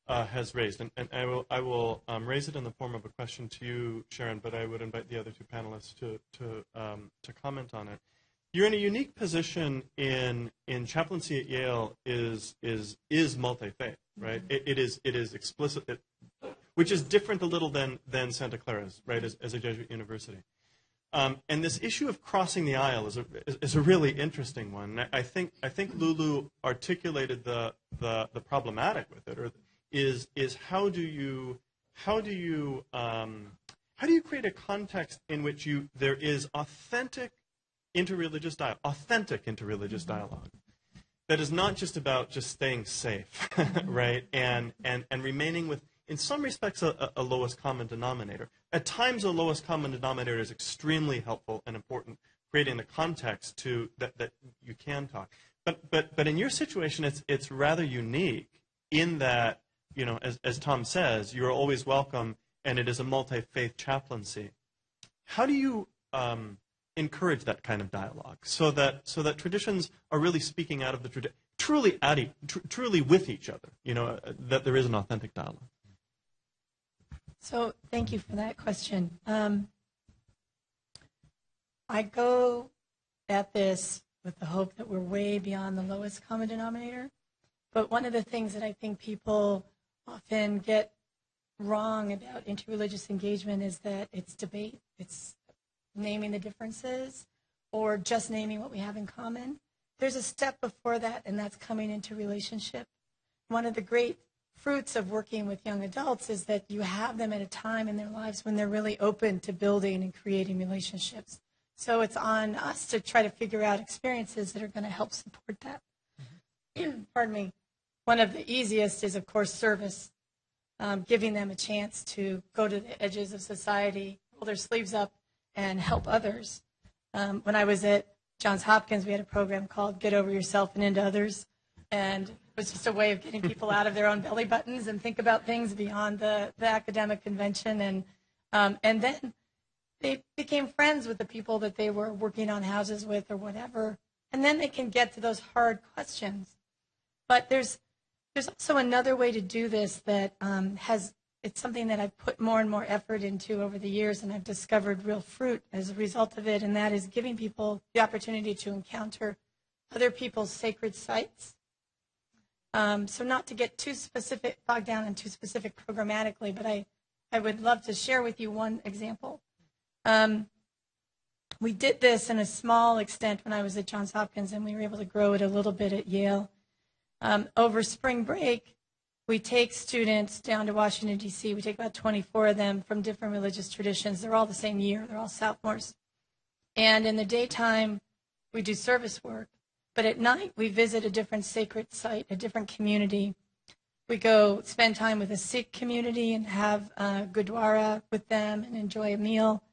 has raised, and I will raise it in the form of a question to you, Sharon, but I would invite the other two panelists to comment on it. You're in a unique position in chaplaincy at Yale is multi-faith, right? It is explicit, which is different a little than Santa Clara's, right, as a Jesuit university. And this issue of crossing the aisle is a really interesting one. I think Lulu articulated the problematic with it, or is how do you create a context in which there is authentic interreligious dialogue that is not just about just staying safe, right, and remaining with, in some respects, a lowest common denominator. At times, a lowest common denominator is extremely helpful and important, creating the context to that you can talk. But in your situation, it's rather unique in that, as Tom says, you're always welcome, and it is a multi-faith chaplaincy. How do you encourage that kind of dialogue so that traditions are really speaking out of the tradition, truly with each other, that there is an authentic dialogue? So thank you for that question. I go at this with the hope that we're way beyond the lowest common denominator. But one of the things that I think people often get wrong about interreligious engagement is that it's debate. It's naming the differences or just naming what we have in common. There's a step before that, and that's coming into relationship. One of the great fruits of working with young adults is that you have them at a time in their lives when they're really open to building and creating relationships. So it's on us to try to figure out experiences that are going to help support that. Pardon me. One of the easiest is, of course, service, giving them a chance to go to the edges of society, roll their sleeves up, and help others. When I was at Johns Hopkins, we had a program called Get Over Yourself and Into Others, and it was just a way of getting people out of their own belly buttons and think about things beyond the academic convention. And then they became friends with the people that they were working on houses with or whatever, and then they can get to those hard questions. But there's also another way to do this that it's something that I've put more and more effort into over the years, and I've discovered real fruit as a result of it, and that is giving people the opportunity to encounter other people's sacred sites. So not to get too specific, bogged down and too specific programmatically, but I would love to share with you one example. We did this in a small extent when I was at Johns Hopkins, and we were able to grow it a little bit at Yale. Over spring break, we take students down to Washington, D.C. We take about 24 of them from different religious traditions. They're all the same year. They're all sophomores. And in the daytime, we do service work. But at night, we visit a different sacred site, a different community. We go spend time with a Sikh community and have Gurdwara with them and enjoy a meal.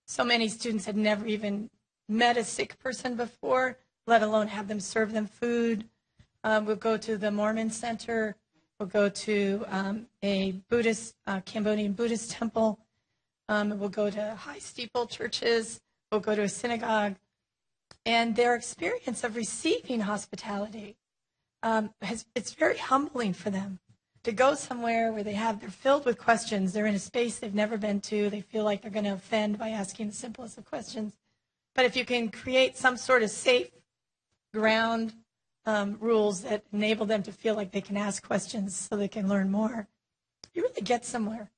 So many students had never even met a Sikh person before, let alone have them serve them food. We'll go to the Mormon Center. We'll go to a Buddhist, Cambodian Buddhist temple. We'll go to high steeple churches. We'll go to a synagogue. And their experience of receiving hospitality, it's very humbling for them to go somewhere where they're filled with questions. They're in a space they've never been to. They feel like they're going to offend by asking the simplest of questions. But if you can create some sort of safe ground rules that enable them to feel like they can ask questions so they can learn more, you really get somewhere.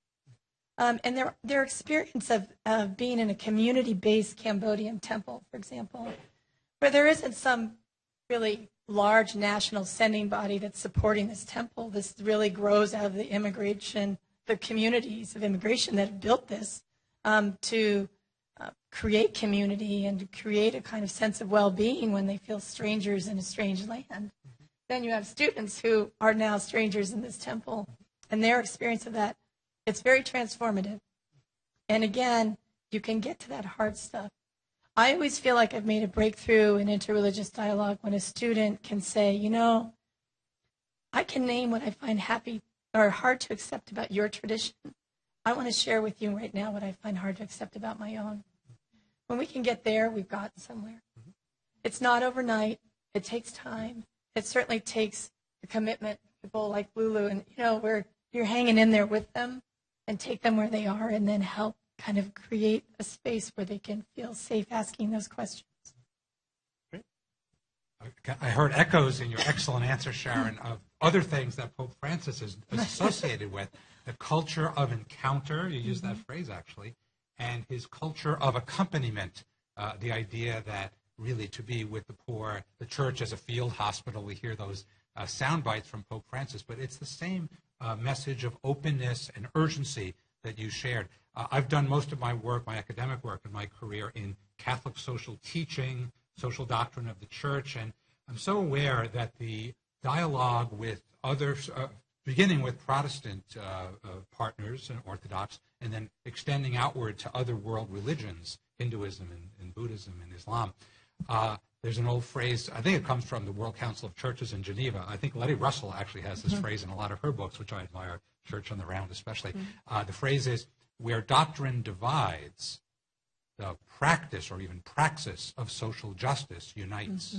And their experience of being in a community-based Cambodian temple, for example, where there isn't some really large national sending body that's supporting this temple. This really grows out of the immigration, the communities of immigration that have built this to create community and to create a kind of sense of well-being when they feel strangers in a strange land. Then you have students who are now strangers in this temple, and their experience of that, it's very transformative. And again, you can get to that hard stuff. I always feel like I've made a breakthrough in interreligious dialogue when a student can say, you know, I can name what I find happy or hard to accept about your tradition. I want to share with you right now what I find hard to accept about my own. When we can get there, we've gotten somewhere. It's not overnight. It takes time. It certainly takes a commitment. People like Lulu, and where you're hanging in there with them and take them where they are and then help kind of create a space where they can feel safe asking those questions. Great. I heard echoes in your excellent answer, Sharon, of other things that Pope Francis is associated with. The culture of encounter, you used that phrase actually, and his culture of accompaniment, the idea that really to be with the poor, the church as a field hospital, we hear those sound bites from Pope Francis, but it's the same message of openness and urgency that you shared. I've done most of my work, my academic work in my career in Catholic social teaching, social doctrine of the church, and I'm so aware that the dialogue with others, beginning with Protestant partners and Orthodox, and then extending outward to other world religions, Hinduism and Buddhism and Islam. There's an old phrase, I think it comes from the World Council of Churches in Geneva. I think Letty Russell actually has this phrase in a lot of her books, which I admire, Church on the Round especially. The phrase is, where doctrine divides, the practice or even praxis of social justice unites.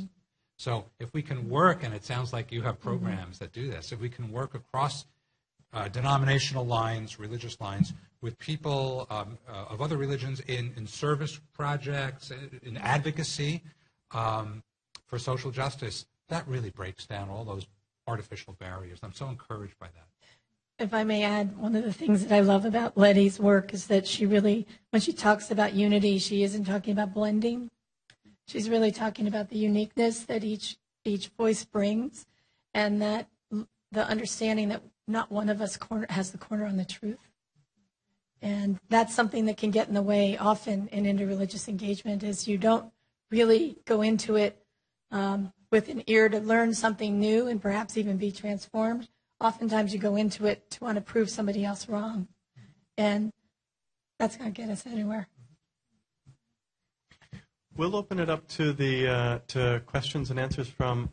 So if we can work, and it sounds like you have programs that do this, if we can work across denominational lines, religious lines, with people of other religions in service projects, in advocacy for social justice. That really breaks down all those artificial barriers. I'm so encouraged by that. If I may add, one of the things that I love about Letty's work is that she really, when she talks about unity, she isn't talking about blending. She's really talking about the uniqueness that each voice brings, and that the understanding that not one of us has the corner on the truth. And that's something that can get in the way often in interreligious engagement, is you don't really go into it with an ear to learn something new and perhaps even be transformed. Oftentimes you go into it to want to prove somebody else wrong. And that's not get us anywhere. We'll open it up to the to questions and answers from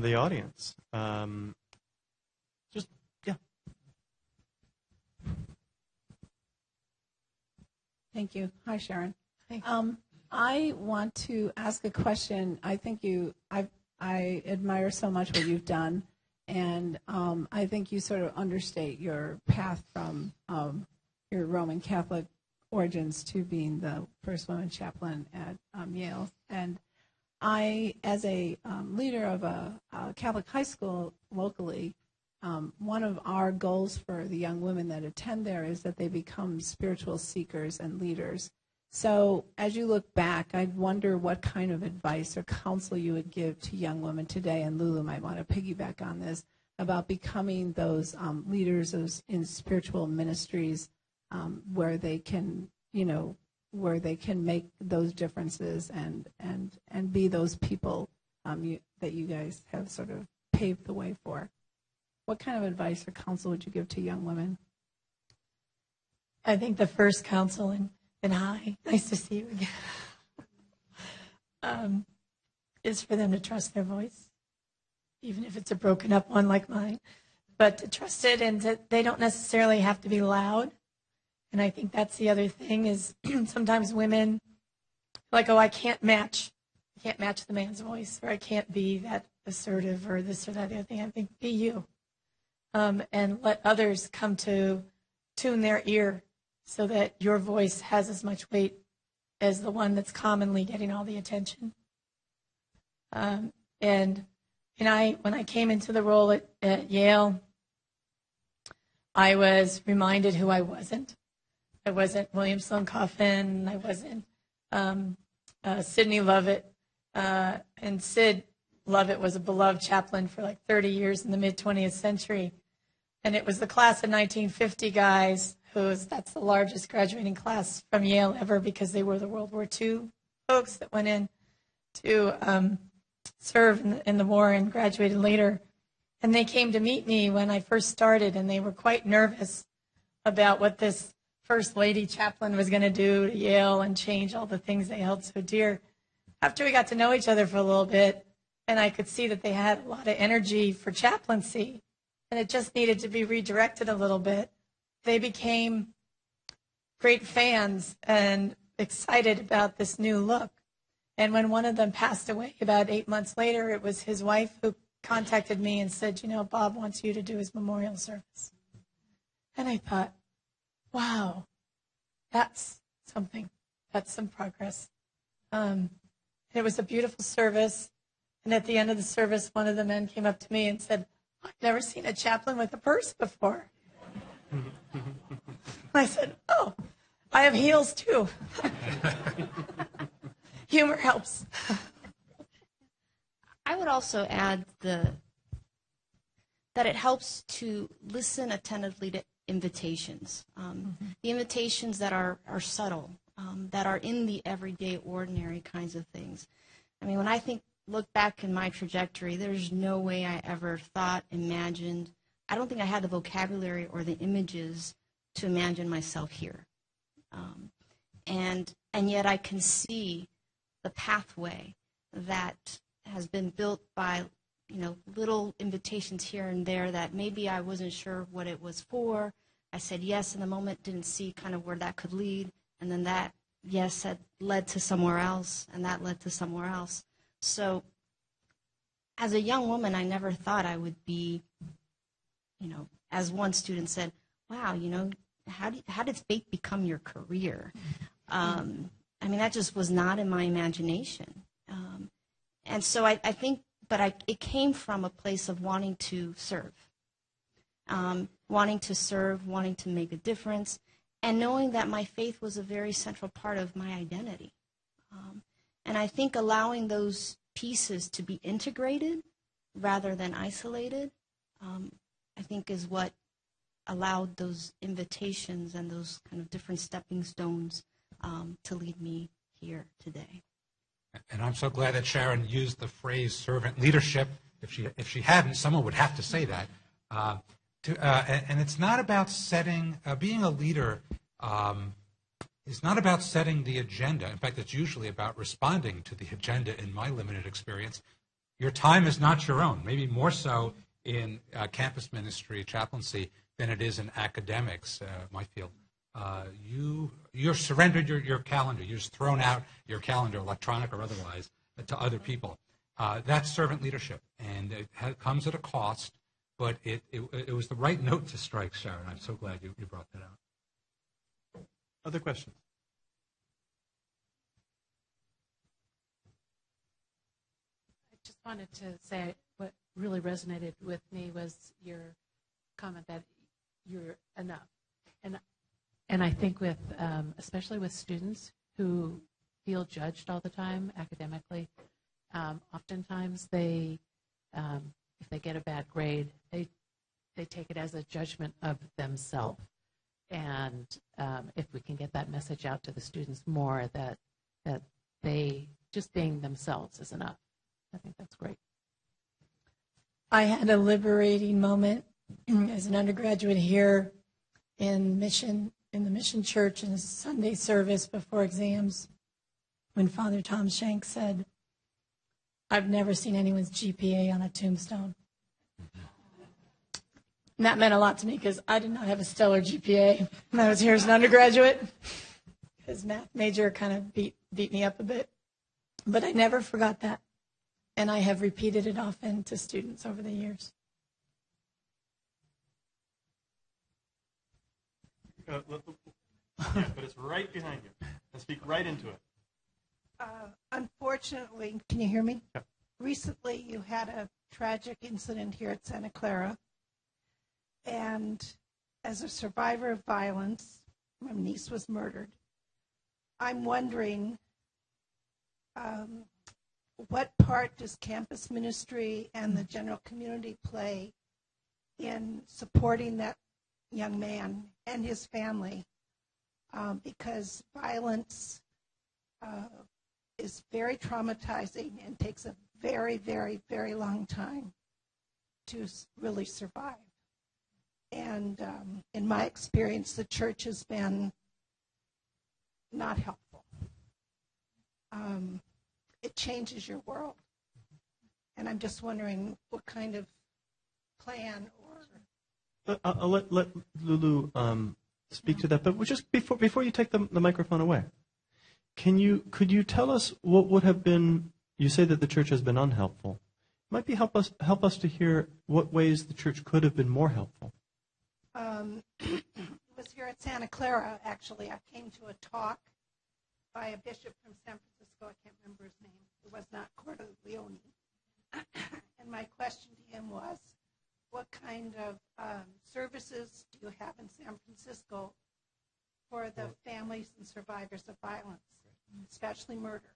the audience. Yeah. Thank you. Hi, Sharon. Thanks. I want to ask a question. I think I admire so much what you've done, and I think you sort of understate your path from your Roman Catholic origins to being the first woman chaplain at Yale. And I, as a leader of a Catholic high school locally, one of our goals for the young women that attend there is that they become spiritual seekers and leaders. So as you look back, I wonder what kind of advice or counsel you would give to young women today, and Lulu might want to piggyback on this, about becoming those leaders in spiritual ministries where they can, where they can make those differences and be those people that you guys have sort of paved the way for. What kind of advice or counsel would you give to young women? I think the first counsel, and hi, nice to see you again, is for them to trust their voice, even if it's a broken up one like mine, but to trust it, and that they don't necessarily have to be loud. And I think that's the other thing is sometimes women like, oh, I can't match the man's voice, or I can't be that assertive or this or that other thing. I think be you, and let others come to tune their ear so that your voice has as much weight as the one that's commonly getting all the attention. And when I came into the role at Yale, I was reminded who I wasn't. I wasn't William Sloane Coffin. I wasn't Sidney Lovett. And Sid Lovett was a beloved chaplain for like 30 years in the mid-20th century. And it was the class of 1950 guys that's the largest graduating class from Yale ever, because they were the World War II folks that went in to serve in the war and graduated later. And they came to meet me when I first started, and they were quite nervous about what this first lady chaplain was going to do to Yale and change all the things they held so dear. After we got to know each other for a little bit, and I could see that they had a lot of energy for chaplaincy, and it just needed to be redirected a little bit, they became great fans and excited about this new look. And when one of them passed away about 8 months later, it was his wife who contacted me and said, Bob wants you to do his memorial service. And I thought, wow, that's something. That's some progress. It was a beautiful service. And at the end of the service, one of the men came up to me and said, I've never seen a chaplain with a purse before. I said, oh, I have heels too. Humor helps. I would also add that it helps to listen attentively to invitations. The invitations that are subtle, that are in the everyday, ordinary kinds of things. I mean, when I look back in my trajectory, there's no way I ever thought, imagined. I don't think I had the vocabulary or the images to imagine myself here. And yet I can see the pathway that has been built by, little invitations here and there that maybe I wasn't sure what it was for. I said yes in the moment, didn't see kind of where that could lead. And then that yes had led to somewhere else, and that led to somewhere else. So as a young woman, I never thought I would be as one student said, wow, how did faith become your career? That just was not in my imagination. And so I think, it came from a place of wanting to serve, wanting to make a difference, and knowing that my faith was a very central part of my identity. And I think allowing those pieces to be integrated rather than isolated, I think is what allowed those invitations and those kind of different stepping stones to lead me here today. And I'm so glad that Sharon used the phrase servant leadership. If she hadn't, someone would have to say that. And it's not about being a leader is not about setting the agenda. In fact, it's usually about responding to the agenda in my limited experience. Your time is not your own, maybe more so in campus ministry, chaplaincy, than it is in academics, my field. You're surrendered your calendar. You're just thrown out your calendar, electronic or otherwise, to other people. That's servant leadership, and it comes at a cost, but it was the right note to strike, Sharon. I'm so glad you brought that out. Other questions? I just wanted to say what really resonated with me was your comment that you're enough. And I think with, especially with students who feel judged all the time academically, oftentimes they, if they get a bad grade, they take it as a judgment of themselves. And if we can get that message out to the students more, that they just being themselves is enough, I think that's great. I had a liberating moment as an undergraduate here in the mission church in a Sunday service before exams, when Father Tom Shanks said, "I've never seen anyone's GPA on a tombstone." And that meant a lot to me because I did not have a stellar GPA when I was here as an undergraduate. His math major kind of beat me up a bit. But I never forgot that. And I have repeated it often to students over the years. Yeah, but it's right behind you. And speak right into it. Unfortunately, can you hear me? Yeah. Recently, you had a tragic incident here at Santa Clara. And as a survivor of violence, my niece was murdered. I'm wondering, what part does campus ministry and the general community play in supporting that young man and his family? Because violence is very traumatizing and takes a very, very, very long time to really survive. And in my experience, the church has been not helpful. It changes your world. And I'm just wondering what kind of plan or... I'll let Lulu speak to that, but just before you take the microphone away, could you tell us what would have been, you say that the church has been unhelpful. It might be help us to hear what ways the church could have been more helpful. It was here at Santa Clara, actually. I came to a talk by a bishop from San Francisco. I can't remember his name. It was not Cordileone. And my question to him was, what kind of services do you have in San Francisco for the families and survivors of violence, especially murder?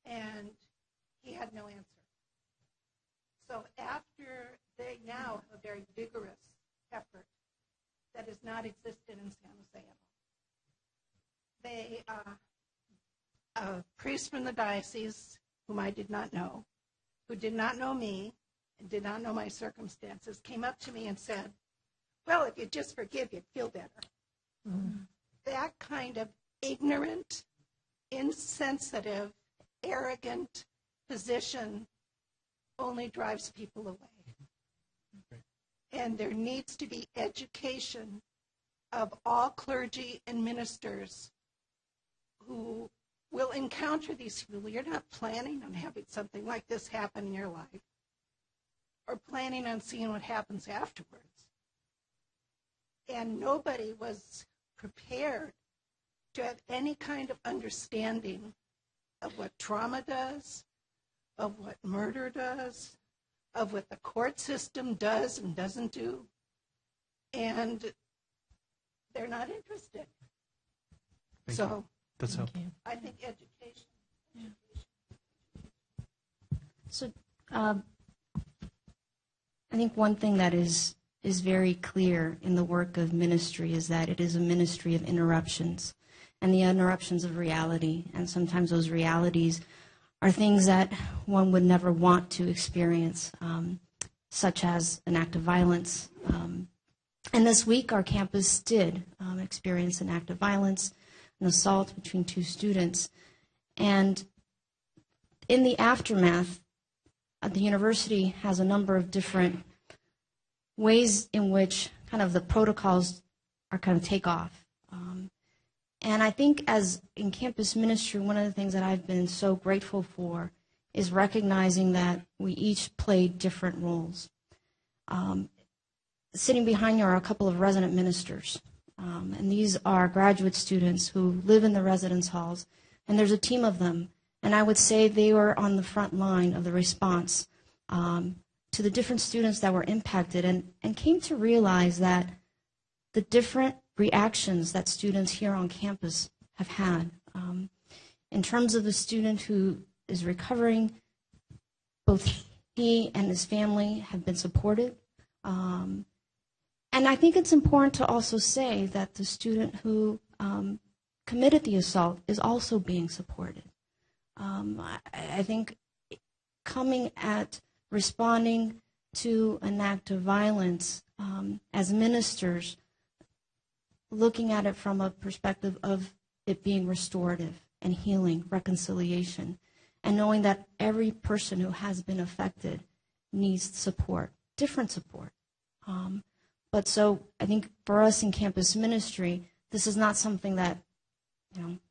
And he had no answer. So after they now have a very vigorous effort that has not existed in San Jose at all. A priest from the diocese, whom I did not know, who did not know me and did not know my circumstances, came up to me and said, well, if you just forgive, you'd feel better. Mm-hmm. That kind of ignorant, insensitive, arrogant position only drives people away. Okay. And there needs to be education of all clergy and ministers who will encounter these people. You're not planning on having something like this happen in your life. or planning on seeing what happens afterwards. And nobody was prepared to have any kind of understanding of what trauma does, of what murder does, of what the court system does and doesn't do. And they're not interested. That's helpful. I think education. So I think one thing that is very clear in the work of ministry is that it is a ministry of interruptions, and the interruptions of reality. And sometimes those realities are things that one would never want to experience, such as an act of violence. And this week, our campus did experience an act of violence, an assault between two students. And in the aftermath, the university has a number of different ways in which kind of the protocols are kind of take off. And I think as in campus ministry, one of the things that I've been so grateful for is recognizing that we each played different roles. Sitting behind you are a couple of resident ministers. And these are graduate students who live in the residence halls. And there's a team of them. And I would say they were on the front line of the response to the different students that were impacted, and came to realize that the different reactions that students here on campus have had. In terms of the student who is recovering, both he and his family have been supported. And I think it's important to also say that the student who committed the assault is also being supported. I think coming at responding to an act of violence as ministers, looking at it from a perspective of it being restorative and healing, reconciliation, and knowing that every person who has been affected needs support, different support. But so I think for us in campus ministry, this is not something that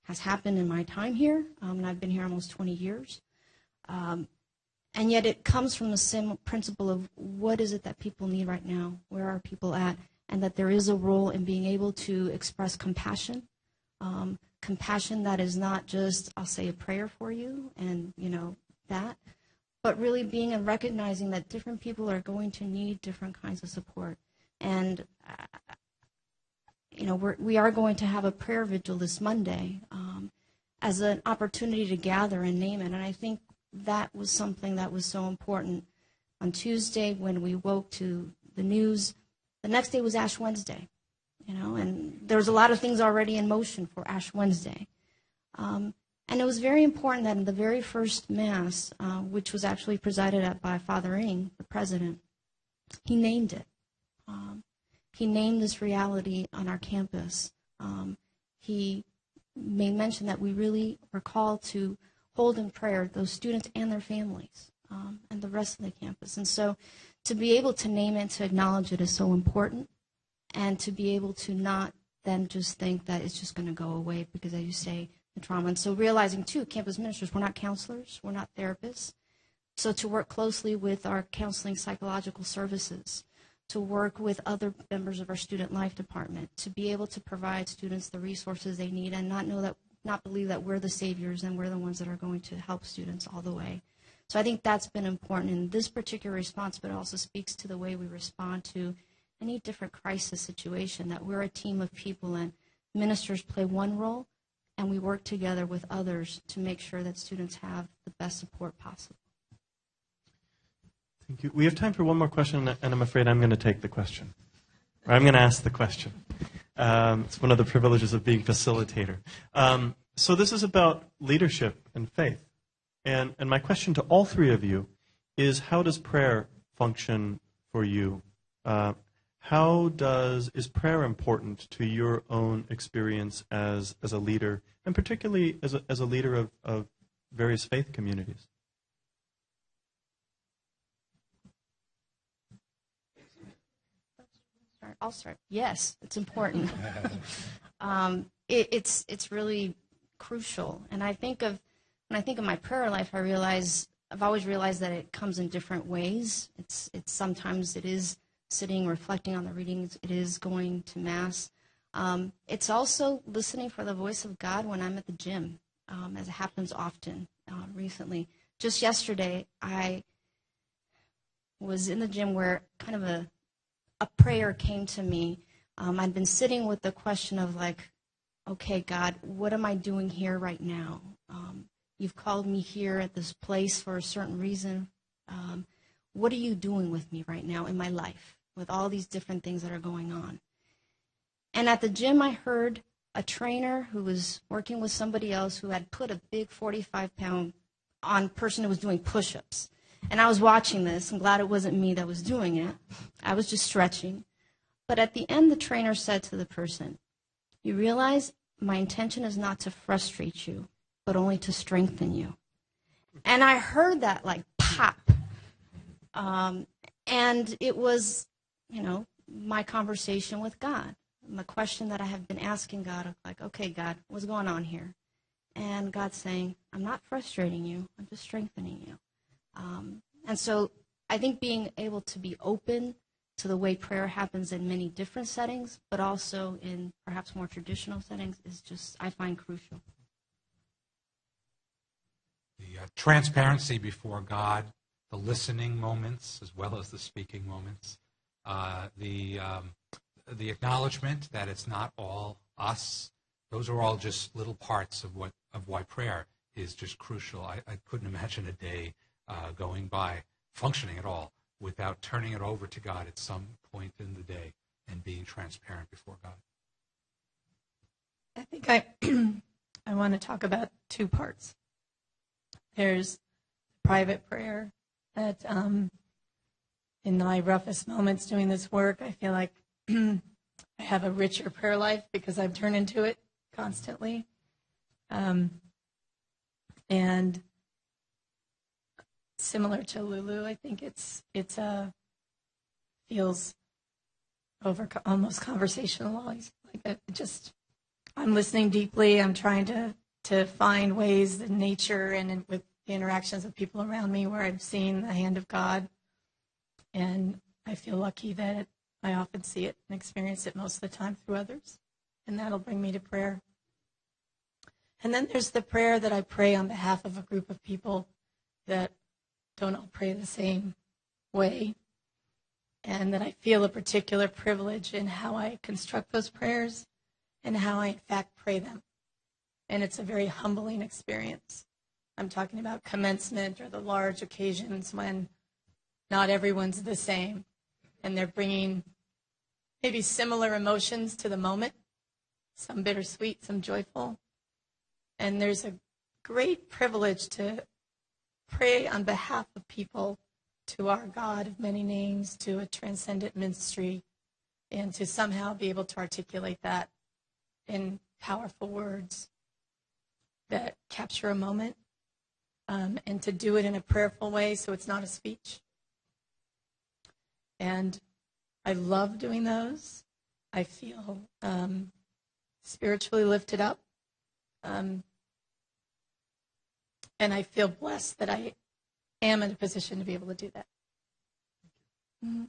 has happened in my time here, and I've been here almost 20 years. And yet it comes from the same principle of what is it that people need right now? Where are people at? And that there is a role in being able to express compassion. Compassion that is not just, I'll say a prayer for you and, that, but really being and recognizing that different people are going to need different kinds of support. And, we are going to have a prayer vigil this Monday as an opportunity to gather and name it. And I think that was something that was so important. On Tuesday, when we woke to the news, the next day was Ash Wednesday, and there was a lot of things already in motion for Ash Wednesday. And it was very important that in the very first Mass, which was actually presided at by Father Ng, the president, he named it. He named this reality on our campus. He made mention that we really are called to hold in prayer those students and their families and the rest of the campus. And so to be able to name it, to acknowledge it is so important, and to be able to not then just think that it's just going to go away because, as you say, the trauma. And so realizing, too, campus ministers, we're not counselors, we're not therapists. So to work closely with our counseling psychological services, to work with other members of our student life department, to be able to provide students the resources they need and not believe that we're the saviors and we're the ones that are going to help students all the way. So I think that's been important in this particular response, but it also speaks to the way we respond to any different crisis situation, that we're a team of people and ministers play one role and we work together with others to make sure that students have the best support possible. Thank you. We have time for one more question, and I'm afraid I'm going to take the question. Or I'm going to ask the question. It's one of the privileges of being facilitator. So this is about leadership and faith. And my question to all three of you is, how does prayer function for you? Is prayer important to your own experience as a leader, and particularly as a leader of various faith communities? I'll start. Yes, it's important. It's really crucial. And when I think of my prayer life, I realize I've always realized that it comes in different ways. It's sometimes it is sitting, reflecting on the readings. It is going to Mass. It's also listening for the voice of God when I'm at the gym, as it happens often recently. Just yesterday, I was in the gym where kind of a prayer came to me. I'd been sitting with the question of like, okay, God, what am I doing here right now? You've called me here at this place for a certain reason. What are you doing with me right now in my life with all these different things that are going on? And at the gym, I heard a trainer who was working with somebody else who had put a big 45-pound on person who was doing push-ups. And I was watching this. I'm glad it wasn't me that was doing it. I was just stretching. But at the end, the trainer said to the person, you realize my intention is not to frustrate you, but only to strengthen you. And I heard that like pop. And it was, my conversation with God. The question that I have been asking God, like, okay, God, what's going on here? And God's saying, I'm not frustrating you, I'm just strengthening you. And so I think being able to be open to the way prayer happens in many different settings, but also in perhaps more traditional settings is just, I find, crucial. The transparency before God, the listening moments as well as the speaking moments, the acknowledgement that it's not all us. Those are all just little parts of why prayer is just crucial. I couldn't imagine a day going by, functioning at all, without turning it over to God at some point in the day and being transparent before God. I think I want to talk about two parts. There's private prayer that in my roughest moments doing this work, I feel like I have a richer prayer life because I've turned into it constantly. And similar to Lulu, I think it's feels almost conversational. Like I'm listening deeply. I'm trying to find ways in nature and with the interactions of people around me where I've seen the hand of God. And I feel lucky that I often see it and experience it most of the time through others. And that'll bring me to prayer. And then there's the prayer that I pray on behalf of a group of people that don't all pray the same way. And that I feel a particular privilege in how I construct those prayers and how I, in fact, pray them. And it's a very humbling experience. I'm talking about commencement or the large occasions when not everyone's the same. And they're bringing maybe similar emotions to the moment, some bittersweet, some joyful. And there's a great privilege to pray on behalf of people to our God of many names, to a transcendent ministry, and to somehow be able to articulate that in powerful words that capture a moment, and to do it in a prayerful way so it's not a speech. And I love doing those. I feel spiritually lifted up. And I feel blessed that I am in a position to be able to do that. Mm-hmm.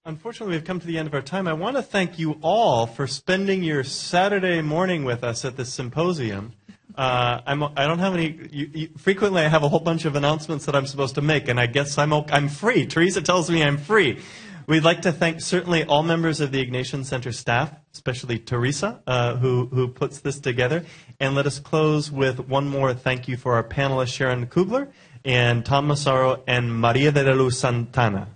Unfortunately, we've come to the end of our time. I want to thank you all for spending your Saturday morning with us at this symposium. I don't have any. Frequently, I have a whole bunch of announcements that I'm supposed to make, and I guess I'm free. Teresa tells me I'm free. We'd like to thank certainly all members of the Ignatian Center staff, especially Teresa, who puts this together. And let us close with one more thank you for our panelists, Sharon Kugler and Tom Massaro and María de la Luz Santana.